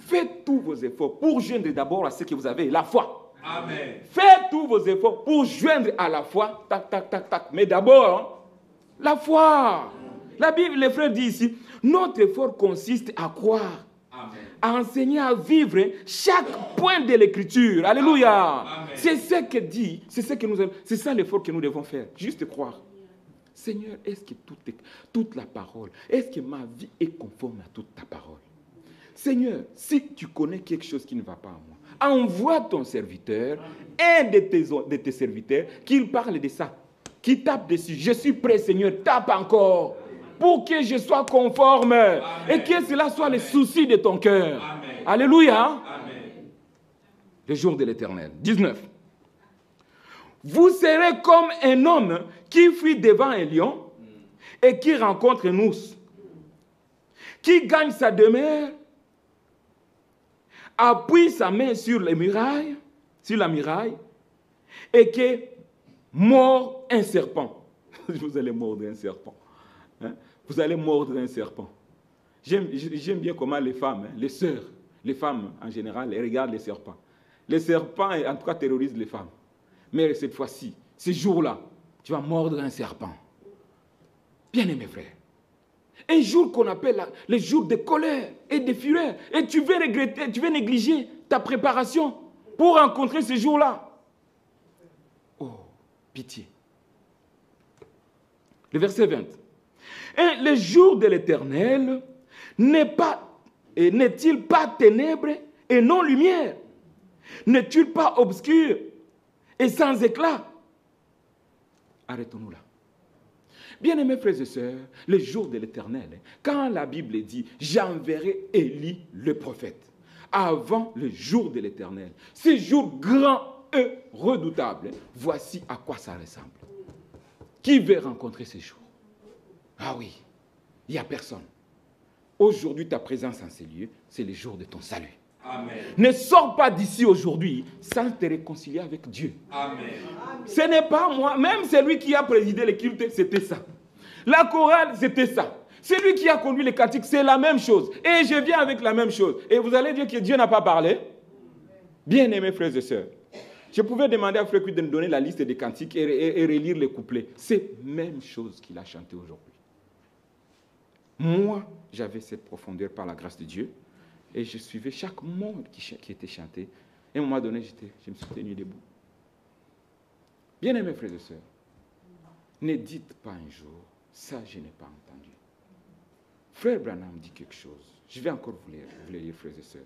Faites tous vos efforts pour joindre d'abord à ce que vous avez, la foi. Amen. Faites tous vos efforts pour joindre à la foi, tac, tac, tac, tac. Mais d'abord, la foi. La Bible, les frères dit ici, notre effort consiste à croire. À enseigner à vivre chaque point de l'écriture. Alléluia. C'est ce que dit, c'est ça l'effort que nous devons faire. Juste croire. Seigneur, est-ce que toute la parole, est-ce que ma vie est conforme à toute ta parole? Seigneur, si tu connais quelque chose qui ne va pas à moi, envoie ton serviteur, un de tes serviteurs, qu'il parle de ça, qui tape dessus. Je suis prêt, Seigneur, tape encore. Pour que je sois conforme. Amen. Et que cela soit les soucis de ton cœur. Amen. Alléluia. Amen. Le jour de l'Éternel. 19. Vous serez comme un homme qui fuit devant un lion et qui rencontre un ours, qui gagne sa demeure, appuie sa main sur la muraille, et qui mord un serpent. Vous allez mordre un serpent. Hein? Vous allez mordre un serpent. J'aime bien comment les femmes, hein, les sœurs, les femmes en général, elles regardent les serpents. Les serpents, en tout cas, terrorisent les femmes. Mais cette fois-ci, ce jour-là, tu vas mordre un serpent. Bien-aimés frères, un jour qu'on appelle le jour de colère et de fureur, et tu veux regretter, tu veux négliger ta préparation pour rencontrer ce jour-là. Oh, pitié. Le verset 20. Et le jour de l'Éternel n'est-il pas ténèbres et non lumière? N'est-il pas obscur et sans éclat? Arrêtons-nous là. Bien-aimés frères et sœurs, le jour de l'Éternel, quand la Bible dit « J'enverrai Élie le prophète » avant le jour de l'Éternel, ce jour grand et redoutable, voici à quoi ça ressemble. Qui veut rencontrer ce jour? Ah oui, il n'y a personne. Aujourd'hui, ta présence en ces lieux, c'est le jour de ton salut. Amen. Ne sors pas d'ici aujourd'hui sans te réconcilier avec Dieu. Amen. Ce n'est pas moi, même celui qui a présidé les cultes, c'était ça. La chorale, c'était ça. Celui qui a conduit les cantiques, c'est la même chose. Et je viens avec la même chose. Et vous allez dire que Dieu n'a pas parlé? Bien-aimés frères et sœurs, je pouvais demander à Frère Cuit de me donner la liste des cantiques et relire les couplets. C'est la même chose qu'il a chanté aujourd'hui. Moi, j'avais cette profondeur par la grâce de Dieu. Et je suivais chaque mot qui était chanté. Et à un moment donné, je me suis tenu debout. Bien-aimés frères et sœurs, ne dites pas un jour, ça je n'ai pas entendu. Frère Branham dit quelque chose. Je vais encore vous les lire, frères et sœurs.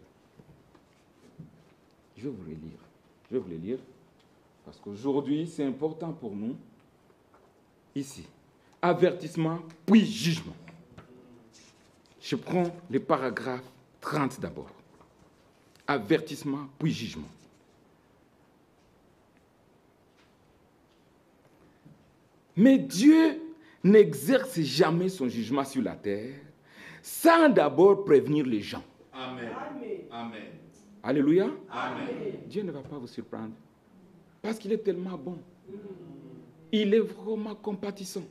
Je vais vous les lire. Je vais vous les lire. Parce qu'aujourd'hui, c'est important pour nous. Ici, avertissement, puis jugement. Je prends les paragraphes 30 d'abord. Avertissement, puis jugement. Mais Dieu n'exerce jamais son jugement sur la terre sans d'abord prévenir les gens. Amen. Amen. Alléluia. Amen. Dieu ne va pas vous surprendre. Parce qu'il est tellement bon. Il est vraiment compatissant.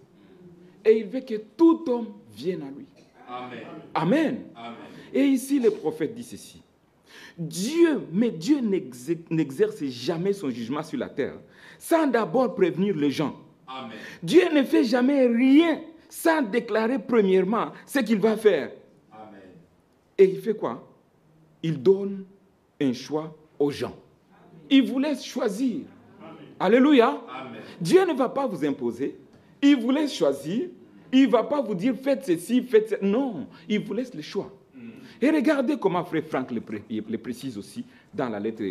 Et il veut que tout homme vienne à lui. Amen. Amen. Amen. Et ici, le prophète dit ceci. Dieu n'exerce jamais son jugement sur la terre sans d'abord prévenir les gens. Amen. Dieu ne fait jamais rien sans déclarer premièrement ce qu'il va faire. Amen. Et il fait quoi? Il donne un choix aux gens. Il vous laisse choisir. Alléluia. Amen. Dieu ne va pas vous imposer. Il vous laisse choisir. Il ne va pas vous dire faites ceci, faites ceci. Non, il vous laisse le choix. Et regardez comment Frère Franck le précise aussi dans la lettre,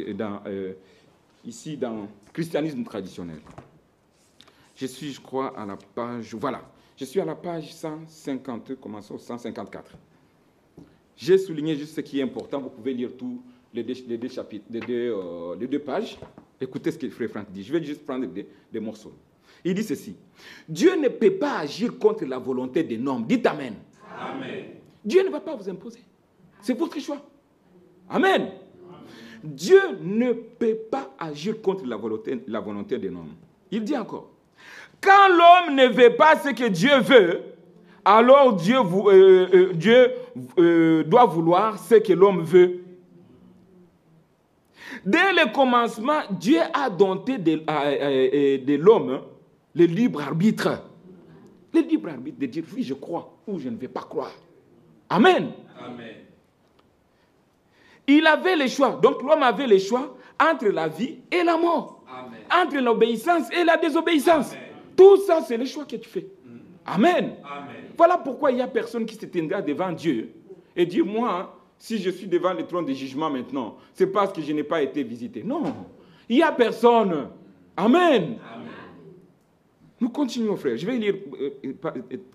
ici dans Christianisme traditionnel. Je suis, je crois, à la page... Voilà, je suis à la page 150, commençons au 154. J'ai souligné juste ce qui est important. Vous pouvez lire tous les deux chapitres, les deux pages. Écoutez ce que Frère Franck dit. Je vais juste prendre des morceaux. Il dit ceci. Dieu ne peut pas agir contre la volonté d'un homme. Dites Amen. Amen. Dieu ne va pas vous imposer. C'est votre choix. Amen. Amen. Dieu ne peut pas agir contre la volonté d'un homme. Il dit encore. Quand l'homme ne veut pas ce que Dieu veut, alors Dieu doit vouloir ce que l'homme veut. Dès le commencement, Dieu a doté de l'homme le libre arbitre. Le libre arbitre de dire oui, je crois ou je ne vais pas croire. Amen. Amen. Il avait le choix. Donc l'homme avait le choix entre la vie et la mort. Amen. Entre l'obéissance et la désobéissance. Amen. Tout ça, c'est le choix que tu fais. Amen. Amen. Voilà pourquoi il n'y a personne qui se tiendra devant Dieu et dire, moi, si je suis devant le trône de jugement maintenant, c'est parce que je n'ai pas été visité. Non, il n'y a personne. Amen. Amen. Nous continuons, frère. Je vais lire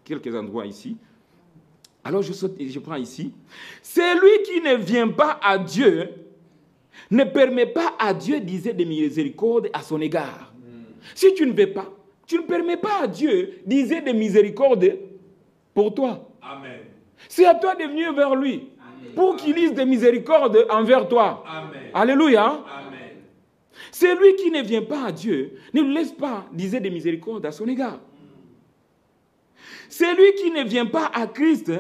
quelques endroits ici. Alors, je prends ici. Celui qui ne vient pas à Dieu ne permet pas à Dieu d'user de miséricorde à son égard. Si tu ne veux pas, tu ne permets pas à Dieu d'user de miséricorde pour toi. Amen. C'est à toi de venir vers lui pour qu'il use de miséricorde envers toi. Amen. Alléluia. Amen. Celui qui ne vient pas à Dieu ne lui laisse pas d'user de miséricorde à son égard. Celui qui ne vient pas à Christ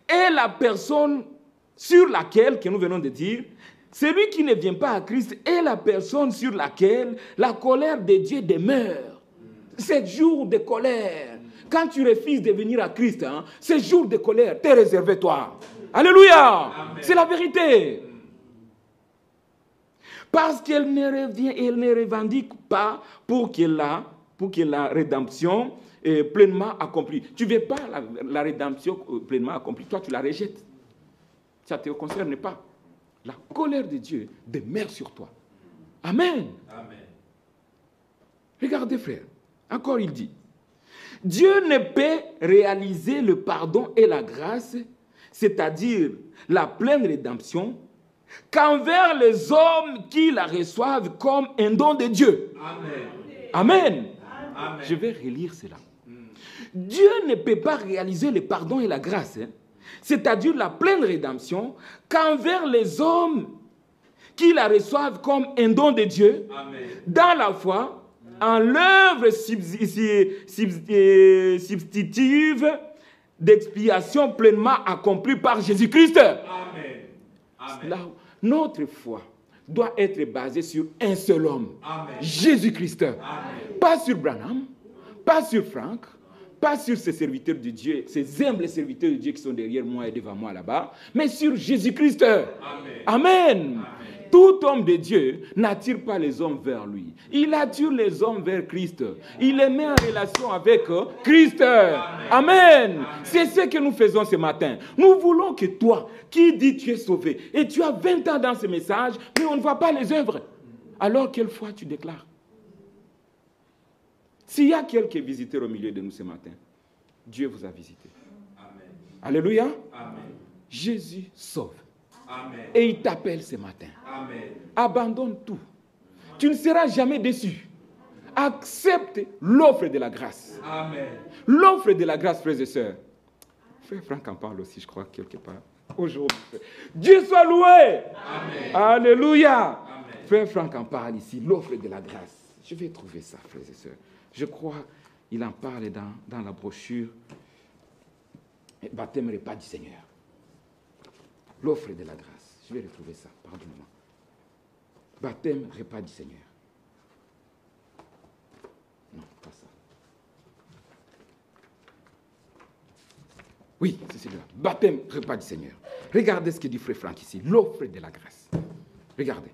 est la personne sur laquelle, que nous venons de dire, celui qui ne vient pas à Christ est la personne sur laquelle la colère de Dieu demeure. C'est jour de colère. Quand tu refuses de venir à Christ, ce jour de colère t'est réservé toi. Alléluia. C'est la vérité. Parce qu'elle ne revendique pas pour que la rédemption est pleinement accomplie. Tu ne veux pas la rédemption pleinement accomplie. Toi, tu la rejettes. Ça ne te concerne pas. La colère de Dieu demeure sur toi. Amen. Amen. Regardez, frère. Encore, il dit. Dieu ne peut réaliser le pardon et la grâce, c'est-à-dire la pleine rédemption, qu'envers les hommes qui la reçoivent comme un don de Dieu. Amen. Amen. Amen. Je vais relire cela. Dieu ne peut pas réaliser le pardon et la grâce, c'est-à-dire la pleine rédemption, qu'envers les hommes qui la reçoivent comme un don de Dieu, Amen. dans la foi, en l'œuvre substitutive d'expiation pleinement accomplie par Jésus-Christ. Amen. Amen. Là, notre foi doit être basée sur un seul homme, Amen. Jésus-Christ. Amen. Pas sur Branham, pas sur Franck, pas sur ces serviteurs de Dieu, ces humbles serviteurs de Dieu qui sont derrière moi et devant moi là-bas, mais sur Jésus-Christ. Amen. Amen. Amen. Tout homme de Dieu n'attire pas les hommes vers lui. Il attire les hommes vers Christ. Il les met en relation avec Christ. Amen. Amen. C'est ce que nous faisons ce matin. Nous voulons que toi, qui dis tu es sauvé, et tu as 20 ans dans ce message, mais on ne voit pas les œuvres. Alors, quelle foi tu déclares? S'il y a quelques visiteurs au milieu de nous ce matin, Dieu vous a visité. Amen. Alléluia. Amen. Jésus sauve. Amen. Et il t'appelle ce matin. Amen. Abandonne tout. Tu ne seras jamais déçu. Accepte l'offre de la grâce. Amen. L'offre de la grâce, frères et sœurs. Frère Franck en parle aussi, je crois, quelque part. Aujourd'hui. Dieu soit loué. Amen. Alléluia. Amen. Frère Franck en parle ici, l'offre de la grâce. Je vais trouver ça, frères et sœurs. Je crois qu'il en parle dans la brochure Baptême repas du Seigneur. L'offre de la grâce. Je vais retrouver ça, pardonnez-moi. Baptême, repas du Seigneur. Non, pas ça. Oui, c'est celui-là. Baptême, repas du Seigneur. Regardez ce que dit Frère Franck ici. L'offre de la grâce. Regardez.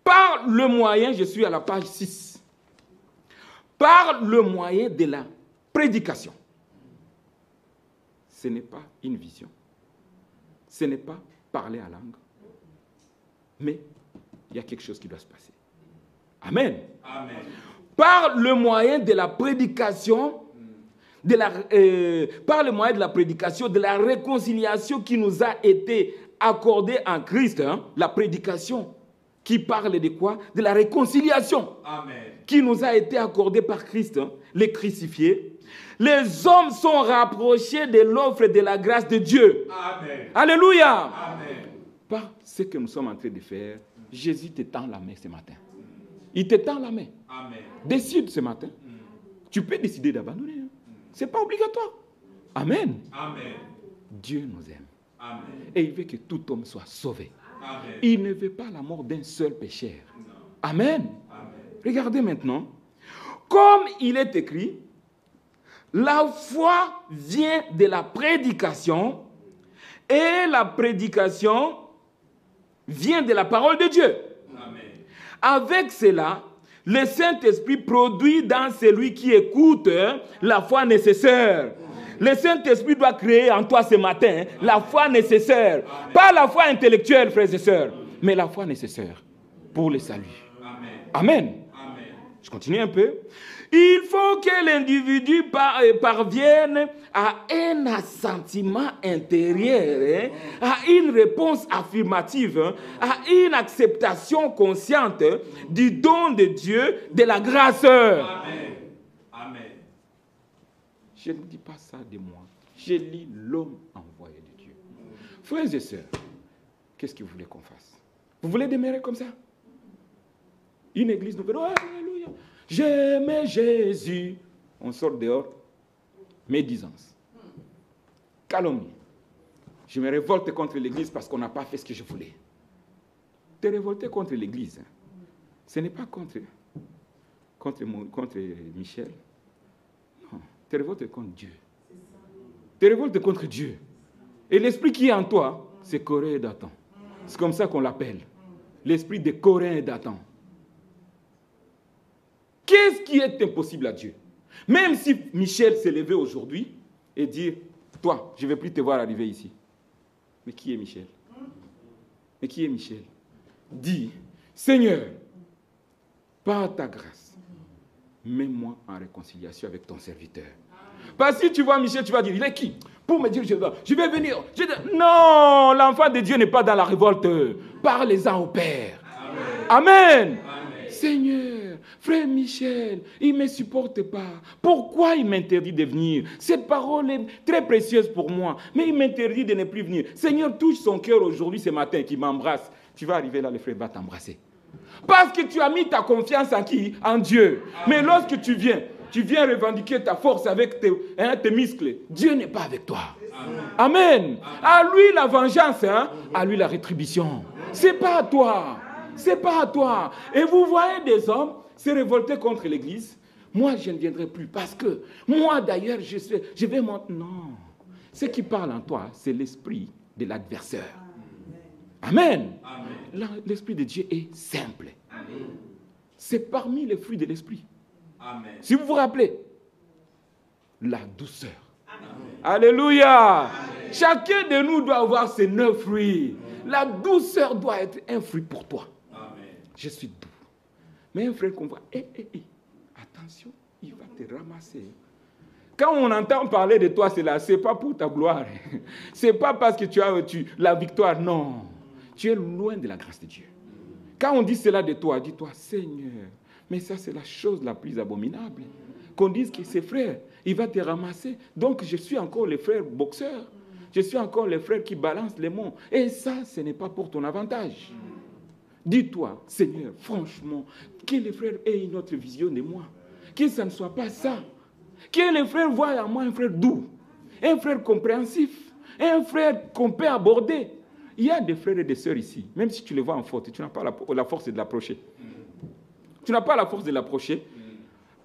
Par le moyen, je suis à la page 6. Par le moyen de la prédication. Ce n'est pas une vision. Ce n'est pas parler à langue. Mais il y a quelque chose qui doit se passer. Amen. Amen. Par le moyen de la prédication, par le moyen de la prédication, de la réconciliation qui nous a été accordée en Christ, la prédication qui parle de quoi? De la réconciliation. Amen. Qui nous a été accordée par Christ, les crucifiés. Les hommes sont rapprochés de l'offre de la grâce de Dieu. Amen. Alléluia. Amen. Par ce que nous sommes en train de faire, Jésus te tend la main ce matin. Il te tend la main. Amen. Décide ce matin. Tu peux décider d'abandonner. Ce n'est pas obligatoire. Amen. Amen. Dieu nous aime. Amen. Et il veut que tout homme soit sauvé. Amen. Il ne veut pas la mort d'un seul pécheur. Amen. Amen. Regardez maintenant. Comme il est écrit, la foi vient de la prédication et la prédication vient de la parole de Dieu. Amen. Avec cela, le Saint-Esprit produit dans celui qui écoute la foi nécessaire. Le Saint-Esprit doit créer en toi ce matin la foi nécessaire. Amen. Pas la foi intellectuelle, frères et sœurs, mais la foi nécessaire pour le salut. Amen. Amen. Amen. Je continue un peu. Il faut que l'individu parvienne à un assentiment intérieur, à une réponse affirmative, à une acceptation consciente du don de Dieu, de la grâce. Amen. Amen. Je ne dis pas ça de moi. Je lis l'homme envoyé de Dieu. Frères et sœurs, qu'est-ce que vous voulez qu'on fasse? Vous voulez demeurer comme ça? Une église nouvelle. Oh, alléluia. J'aimais Jésus. On sort dehors. Médisance. Calomnie. Je me révolte contre l'église parce qu'on n'a pas fait ce que je voulais. Te révolter contre l'église, ce n'est pas contre Michel. Non. Te révoltes contre Dieu. Te révoltes contre Dieu. Et l'esprit qui est en toi, c'est Corée et Dathan. C'est comme ça qu'on l'appelle. L'esprit de Corée et Dathan. Qu'est-ce qui est impossible à Dieu? Même si Michel s'est levé aujourd'hui et dit, toi, je ne vais plus te voir arriver ici. Mais qui est Michel? Mais qui est Michel? Dis, Seigneur, par ta grâce, mets-moi en réconciliation avec ton serviteur. Parce que si tu vois Michel, tu vas dire, il est qui? Pour me dire, je vais venir. Non, l'enfant de Dieu n'est pas dans la révolte. Parlez-en au Père. Amen. Amen. Seigneur, frère Michel, il ne me supporte pas. Pourquoi il m'interdit de venir? Cette parole est très précieuse pour moi, mais il m'interdit de ne plus venir. Seigneur, touche son cœur aujourd'hui, ce matin, qui m'embrasse. Tu vas arriver là, le frère va t'embrasser. Parce que tu as mis ta confiance en qui? En Dieu. Mais lorsque tu viens revendiquer ta force avec tes muscles, Dieu n'est pas avec toi. Amen. À lui la vengeance, à lui la rétribution. C'est pas à toi. C'est pas à toi. Et vous voyez des hommes se révolter contre l'Église. Moi, je ne viendrai plus parce que moi, d'ailleurs, je vais monter. Non. Ce qui parle en toi, c'est l'esprit de l'adversaire. Amen. L'esprit de Dieu est simple. C'est parmi les fruits de l'esprit. Si vous vous rappelez, la douceur. Alléluia. Amen. Chacun de nous doit avoir ces 9 fruits. La douceur doit être un fruit pour toi. Amen. Je suis doux. Mais un frère qu'on voit, attention, il va te ramasser. Quand on entend parler de toi, c'est pas pour ta gloire. C'est pas parce que tu as la victoire, non. Tu es loin de la grâce de Dieu. Quand on dit cela de toi, dis-toi, Seigneur, mais ça c'est la chose la plus abominable. Qu'on dise que c'est frère, il va te ramasser. Donc je suis encore le frère boxeur. Je suis encore le frère qui balance les mots. Et ça, ce n'est pas pour ton avantage. Dis-toi, Seigneur, franchement, que les frères aient une autre vision de moi. Que ça ne soit pas ça. Que les frères voient en moi un frère doux, un frère compréhensif, un frère qu'on peut aborder. Il y a des frères et des sœurs ici, même si tu les vois en faute, tu n'as pas la force de l'approcher. Tu n'as pas la force de l'approcher.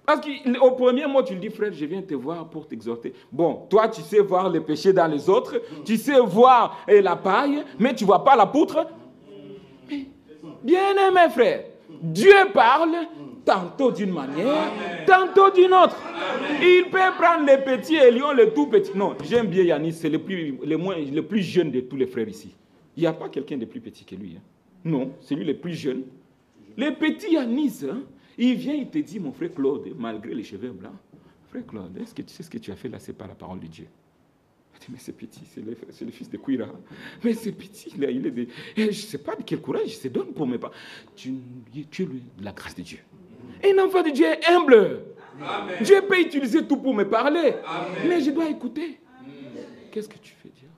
Parce qu'au premier mot, tu lui dis, frère, je viens te voir pour t'exhorter. Bon, toi, tu sais voir les péchés dans les autres, tu sais voir la paille, mais tu ne vois pas la poutre. Mais, bien-aimé frère, Dieu parle tantôt d'une manière, tantôt d'une autre. Il peut prendre les petits et Lyon, les tout petits. Non, j'aime bien Yanis, c'est le plus jeune de tous les frères ici. Il n'y a pas quelqu'un de plus petit que lui. Non, c'est lui le plus jeune. Les petits Yanis, il vient, il te dit, mon frère Claude, malgré les cheveux blancs, frère Claude, est-ce que tu sais ce que tu as fait là, c'est pas la parole de Dieu. Il dit, mais c'est petit, c'est le fils de Kouira. Mais c'est petit, là, il est de... je ne sais pas de quel courage il se donne pour mes parents. Tu es lui la grâce de Dieu. Un enfant de Dieu est humble. Amen. Dieu peut utiliser tout pour me parler. Amen. Mais je dois écouter. Qu'est-ce que tu fais dire?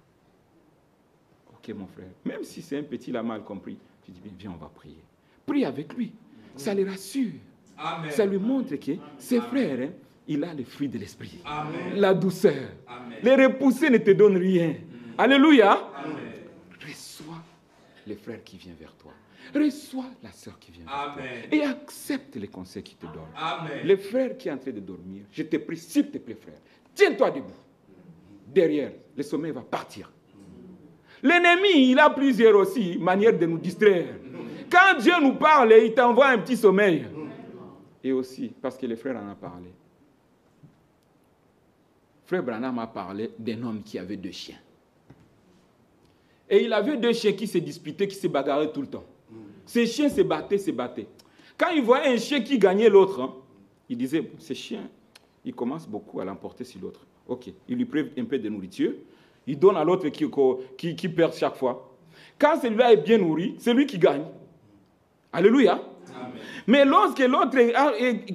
Ok, mon frère, même si c'est un petit, il a mal compris, tu dis, viens, on va prier. Prie avec lui. Ça le rassure. Amen. Ça lui montre que ses frères, il a les fruits de l'esprit. Amen. La douceur. Amen. Les repousser ne te donnent rien. Alléluia. Amen. Reçois les frères qui viennent vers toi. Reçois la sœur qui vient vers toi. Et accepte les conseils qu'il te donne. Amen. Les frères qui sont en train de dormir, je te prie, s'il te plaît, frère, tiens-toi debout. Derrière, le sommeil va partir. L'ennemi, il a plusieurs aussi manières de nous distraire. Quand Dieu nous parle, il t'envoie un petit sommeil. Et aussi, parce que les frères en ont parlé. Frère Branham a parlé d'un homme qui avait 2 chiens. Et il avait 2 chiens qui se disputaient, qui se bagarraient tout le temps. Ces chiens se battaient. Quand il voyait un chien qui gagnait l'autre, il disait, ce chien, il commence beaucoup à l'emporter sur l'autre. Ok, il lui prête un peu de nourriture, il donne à l'autre qui perd chaque fois. Quand celui-là est bien nourri, c'est lui qui gagne. Alléluia. Amen. Mais lorsque l'autre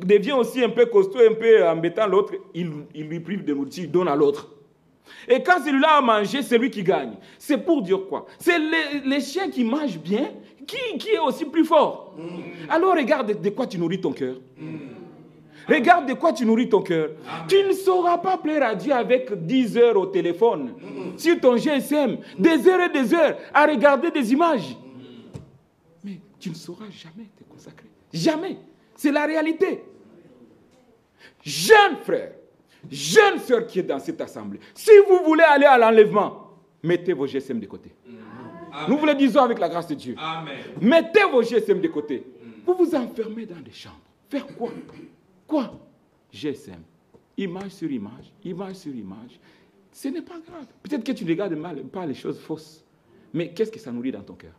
devient aussi un peu costaud, un peu embêtant, l'autre, il lui prive de nourriture, il donne à l'autre. Et quand celui-là a mangé, c'est lui qui gagne. C'est pour dire quoi? C'est les chiens qui mangent bien, qui est aussi plus fort. Alors regarde de quoi tu nourris ton cœur. Regarde de quoi tu nourris ton cœur. Tu ne sauras pas plaire à Dieu avec 10 heures au téléphone, sur ton GSM, des heures et des heures, à regarder des images. Mais tu ne sauras jamais te consacrer. Jamais. C'est la réalité. Jeune frère, jeune sœur qui est dans cette assemblée, si vous voulez aller à l'enlèvement, mettez vos GSM de côté. Amen. Nous vous le disons avec la grâce de Dieu. Amen. Mettez vos GSM de côté. Vous vous enfermez dans des chambres. Faire quoi? Quoi? GSM. Image sur image, image sur image. Ce n'est pas grave. Peut-être que tu ne regardes pas les choses fausses. Mais qu'est-ce que ça nourrit dans ton cœur?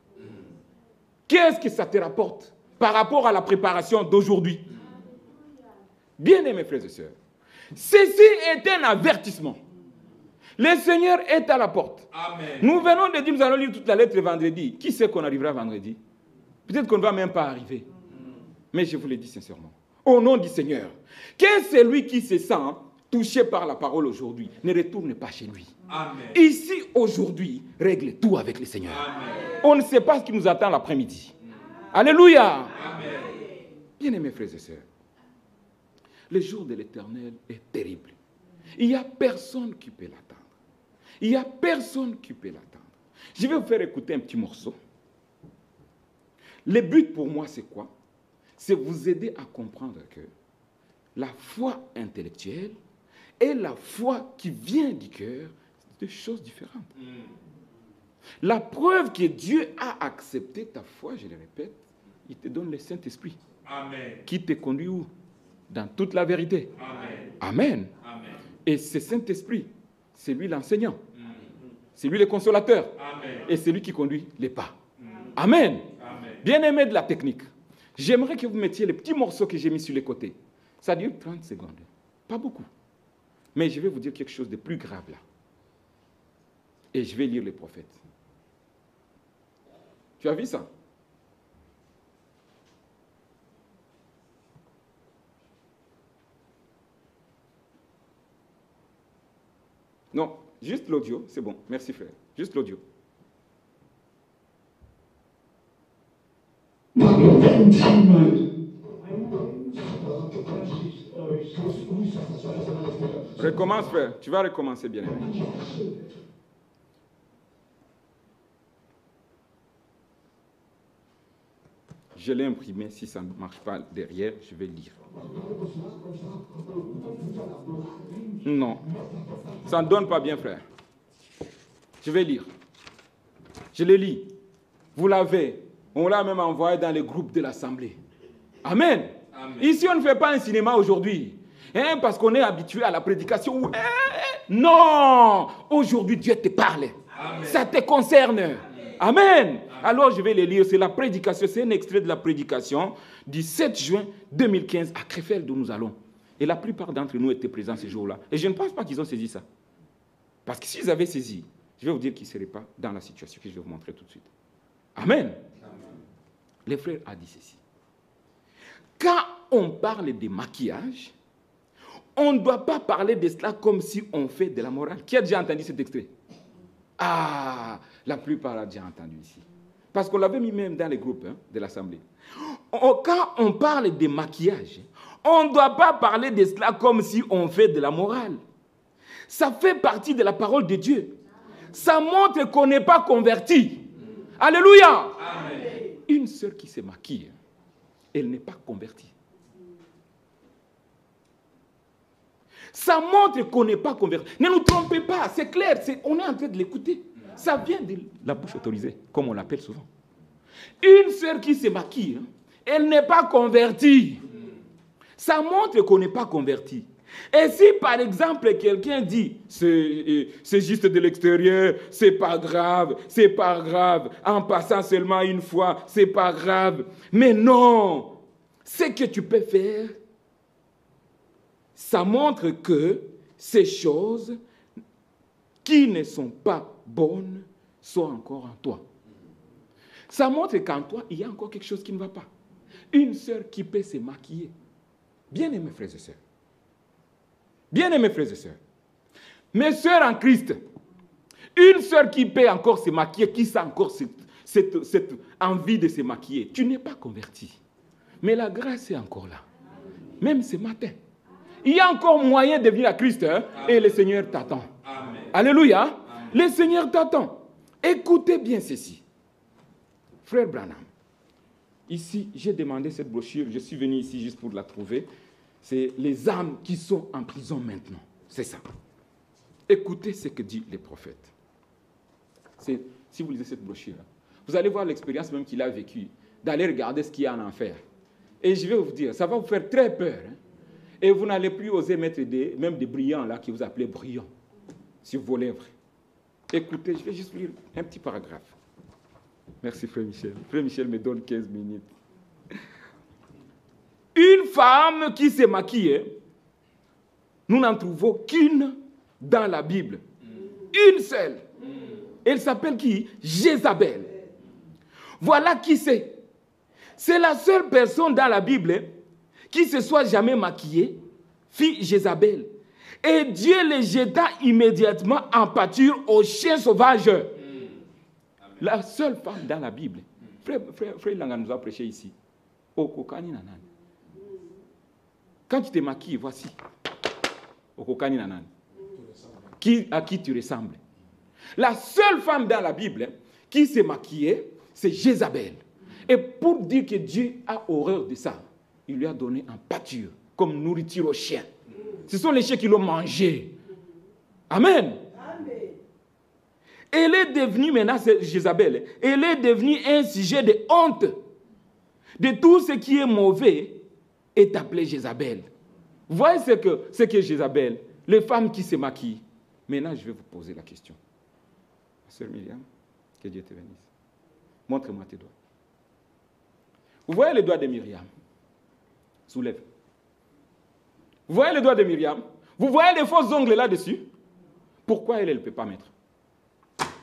Qu'est-ce que ça te rapporte par rapport à la préparation d'aujourd'hui? Bien-aimés frères et sœurs, ceci est un avertissement. Le Seigneur est à la porte. Amen. Nous venons de dire, nous allons lire toute la lettre vendredi. Qui sait qu'on arrivera vendredi? Peut-être qu'on ne va même pas arriver. Mais je vous le dis sincèrement, au nom du Seigneur, que celui qui se sent touché par la parole aujourd'hui ne retourne pas chez lui. Amen. Ici, aujourd'hui, règle tout avec le Seigneur. Amen. On ne sait pas ce qui nous attend l'après-midi. Alléluia. Amen. Bien-aimés frères et sœurs, le jour de l'Éternel est terrible. Il n'y a personne qui peut l'attendre. Il n'y a personne qui peut l'attendre. Je vais vous faire écouter un petit morceau. Le but pour moi, c'est quoi? C'est vous aider à comprendre que la foi intellectuelle et la foi qui vient du cœur, c'est deux choses différentes. La preuve que Dieu a accepté ta foi, je le répète, il te donne le Saint-Esprit. Amen. Qui te conduit où? Dans toute la vérité. Amen. Amen. Amen. Et ce Saint-Esprit, c'est lui l'enseignant. C'est lui le consolateur. Amen. Et c'est lui qui conduit les pas. Amen. Amen. Bien-aimé de la technique, j'aimerais que vous mettiez les petits morceaux que j'ai mis sur les côtés. Ça dure 30 secondes. Pas beaucoup. Mais je vais vous dire quelque chose de plus grave là. Et je vais lire les prophètes. Tu as vu ça? Non, juste l'audio, c'est bon. Merci frère. Juste l'audio. Recommence frère. Tu vas recommencer bien aimé. Je l'ai imprimé. Si ça ne marche pas derrière, je vais lire. Non. Ça ne donne pas bien, frère. Je vais lire. Je le lis. Vous l'avez. On l'a même envoyé dans les groupes de l'Assemblée. Amen. Amen. Ici, on ne fait pas un cinéma aujourd'hui. Hein, parce qu'on est habitué à la prédication. Où, non. Aujourd'hui, Dieu te parle. Amen. Ça te concerne. Amen. Amen. Alors, je vais les lire. C'est la prédication. C'est un extrait de la prédication du 7 juin 2015 à Krefeld où nous allons. Et la plupart d'entre nous étaient présents ce jour-là. Et je ne pense pas qu'ils ont saisi ça. Parce que s'ils avaient saisi, je vais vous dire qu'ils ne seraient pas dans la situation que je vais vous montrer tout de suite. Amen. Amen. Les frères ont dit ceci. Quand on parle de maquillage, on ne doit pas parler de cela comme si on fait de la morale. Qui a déjà entendu cet extrait? Ah, la plupart ont déjà entendu ici. Parce qu'on l'avait mis même dans les groupes de l'Assemblée. Quand on parle de maquillage, on ne doit pas parler de cela comme si on fait de la morale. Ça fait partie de la parole de Dieu. Ça montre qu'on n'est pas converti. Alléluia. Amen. Une sœur qui se maquille, elle n'est pas convertie. Ça montre qu'on n'est pas converti. Ne nous trompez pas, c'est clair, on est en train de l'écouter. Ça vient de la bouche autorisée, comme on l'appelle souvent. Une sœur qui se maquille, elle n'est pas convertie. Ça montre qu'on n'est pas converti. Et si par exemple quelqu'un dit c'est juste de l'extérieur, c'est pas grave, en passant seulement une fois, c'est pas grave. Mais non, ce que tu peux faire, ça montre que ces choses qui ne sont pas bonnes sont encore en toi. Ça montre qu'en toi, il y a encore quelque chose qui ne va pas. Une sœur qui peut se maquiller. Bien-aimés frères et sœurs. Bien-aimés frères et sœurs. Mes sœurs en Christ. Une sœur qui peut encore se maquiller, qui sent encore cette envie de se maquiller. Tu n'es pas converti. Mais la grâce est encore là. Même ce matin. Il y a encore moyen de venir à Christ. Et le Seigneur t'attend. Amen. Alléluia. Amen. Le Seigneur t'attend. Écoutez bien ceci. Frère Branham. Ici, j'ai demandé cette brochure. Je suis venu ici juste pour la trouver. C'est les âmes qui sont en prison maintenant. C'est ça. Écoutez ce que dit le prophète. Si vous lisez cette brochure, vous allez voir l'expérience même qu'il a vécue, d'aller regarder ce qu'il y a en enfer. Et je vais vous dire, ça va vous faire très peur. Et vous n'allez plus oser mettre même des brillants là, qui vous appelez brillants, sur vos lèvres. Écoutez, je vais juste lire un petit paragraphe. Merci, Frère Michel. Frère Michel me donne 15 minutes. Une femme qui s'est maquillée, nous n'en trouvons qu'une dans la Bible. Une seule. Elle s'appelle qui? Jézabel. Voilà qui c'est. c'est la seule personne dans la Bible qui se soit jamais maquillée, fille Jézabel. Et Dieu les jeta immédiatement en pâture aux chiens sauvages. La seule femme dans la Bible. Frère Langa nous a prêché ici. Okokani Nanan. Quand tu te maquilles, voici. Okokani Nanan. À qui tu ressembles. La seule femme dans la Bible qui s'est maquillée, c'est Jézabel. Et pour dire que Dieu a horreur de ça, il lui a donné un pâture comme nourriture aux chiens. Ce sont les chiens qui l'ont mangé. Amen. Elle est devenue, maintenant c'est Jézabel, elle est devenue un sujet de honte. De tout ce qui est mauvais est appelé Jézabel. Vous voyez ce que Jézabel, les femmes qui se maquillent. Maintenant, je vais vous poser la question. Sœur Myriam, que Dieu te bénisse. Montre-moi tes doigts. Vous voyez les doigts de Myriam? Soulève. Vous voyez les doigts de Myriam? Vous voyez les faux ongles là-dessus? Pourquoi elle ne peut pas mettre?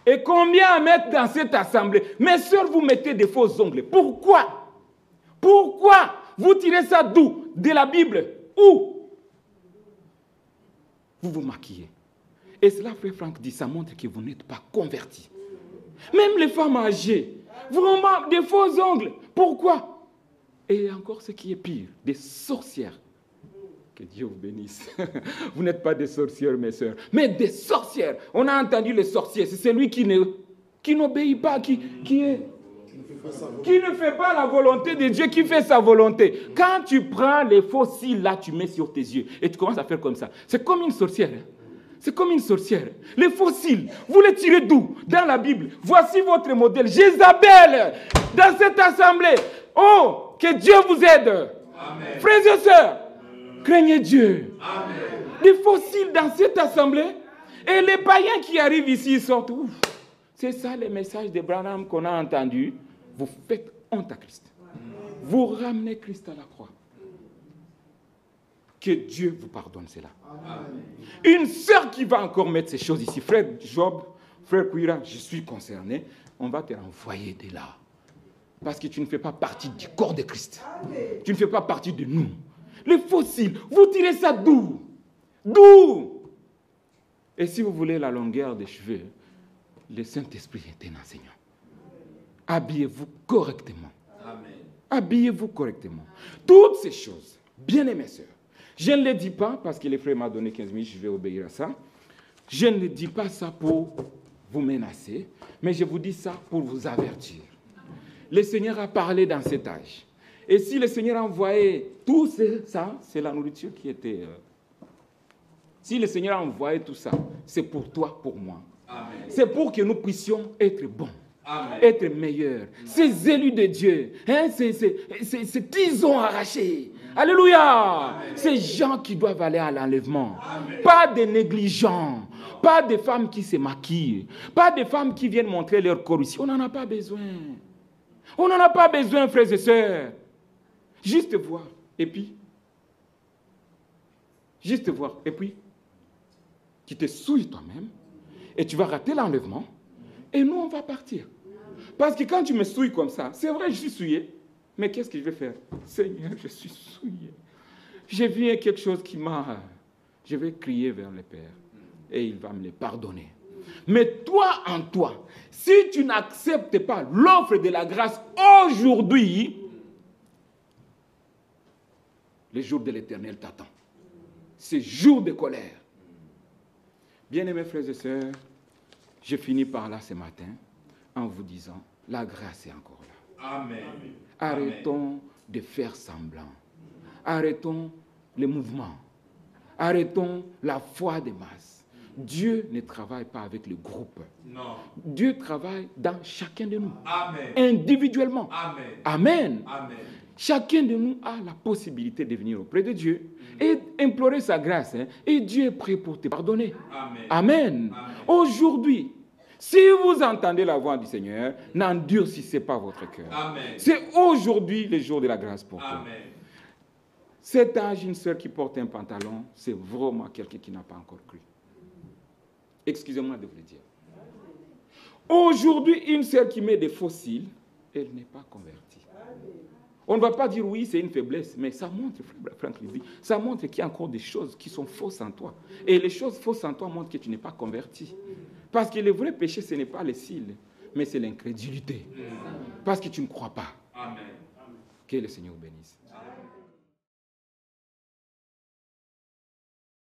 Et combien à mettre dans cette assemblée? Mes sœurs, vous mettez des faux ongles. Pourquoi? Pourquoi? Vous tirez ça d'où? De la Bible. Où? Vous vous maquillez. Et cela, frère Franck dit, ça montre que vous n'êtes pas convertis. Même les femmes âgées, vraiment des faux ongles. Pourquoi? Et encore ce qui est pire, des sorcières. Que Dieu vous bénisse. Vous n'êtes pas des sorcières, mes sœurs, mais des sorcières. On a entendu les sorciers, c'est celui qui n'obéit pas, qui ne fait pas la volonté de Dieu, qui fait sa volonté. Quand tu prends les faux cils là, tu mets sur tes yeux et tu commences à faire comme ça. C'est comme une sorcière. C'est comme une sorcière. Les faux cils, vous les tirez d'où? Dans la Bible. Voici votre modèle. Jézabel, dans cette assemblée. Oh, que Dieu vous aide. Amen. Frères et sœurs, craignez Dieu. Amen. Des faux cils dans cette assemblée. Et les païens qui arrivent ici sortent. Ouf. C'est ça le message de Branham qu'on a entendu. Vous faites honte à Christ. Vous ramenez Christ à la croix. Que Dieu vous pardonne cela. Amen. Une sœur qui va encore mettre ces choses ici. Frère Job, frère Kouira, je suis concerné. On va te renvoyer de là. Parce que tu ne fais pas partie du corps de Christ. Amen. Tu ne fais pas partie de nous. Les fossiles, vous tirez ça d'où? D'où? Et si vous voulez la longueur des cheveux, le Saint-Esprit est un enseignant. Habillez-vous correctement. Amen. Habillez-vous correctement. Toutes ces choses, bien-aimés sœurs, je ne les dis pas parce que le frère m'a donné 15 minutes, je vais obéir à ça. Je ne dis pas ça pour vous menacer, mais je vous dis ça pour vous avertir. Le Seigneur a parlé dans cet âge. Et si le Seigneur a envoyé tout ça, c'est la nourriture qui était... Si le Seigneur a envoyé tout ça, c'est pour toi, pour moi. Amen. C'est pour que nous puissions être bons. Amen. Être meilleurs. Ces élus de Dieu, hein, ces tisons arrachés. Alléluia. Amen. Ces gens qui doivent aller à l'enlèvement. Amen. Pas des négligents. Pas des femmes qui se maquillent. Pas des femmes qui viennent montrer leur corps ici. On n'en a pas besoin. On n'en a pas besoin, frères et sœurs. Juste voir. Et puis, juste voir. Et puis, tu te souilles toi-même. Et tu vas rater l'enlèvement. Et nous, on va partir. Parce que quand tu me souilles comme ça, c'est vrai, je suis souillé. Mais qu'est-ce que je vais faire? Seigneur, je suis souillé. J'ai vu quelque chose qui m'a... Je vais crier vers le Père. Et il va me le pardonner. Mais toi, en toi, si tu n'acceptes pas l'offre de la grâce aujourd'hui, le jour de l'Éternel t'attend. C'est jour de colère. Bien-aimés frères et sœurs, je finis par là ce matin en vous disant, la grâce est encore là. Amen. Arrêtons de faire semblant. Arrêtons les mouvements. Arrêtons la foi des masses. Dieu ne travaille pas avec le groupe. Non. Dieu travaille dans chacun de nous. Amen. Individuellement. Amen. Amen. Amen. Chacun de nous a la possibilité de venir auprès de Dieu et implorer sa grâce. Hein, et Dieu est prêt pour te pardonner. Amen. Amen. Amen. Aujourd'hui, si vous entendez la voix du Seigneur, n'endurcissez pas votre cœur. Amen. C'est aujourd'hui le jour de la grâce pour toi. Amen. Cet âge, une sœur qui porte un pantalon, c'est vraiment quelqu'un qui n'a pas encore cru. Excusez-moi de vous le dire. Aujourd'hui, une sœur qui met des faux cils, elle n'est pas convertie. On ne va pas dire oui, c'est une faiblesse, mais ça montre, Franklin dit, ça montre qu'il y a encore des choses qui sont fausses en toi. Et les choses fausses en toi montrent que tu n'es pas converti. Parce que le vrai péché, ce n'est pas les cils, mais c'est l'incrédulité. Parce que tu ne crois pas. Amen. Que le Seigneur bénisse. Amen.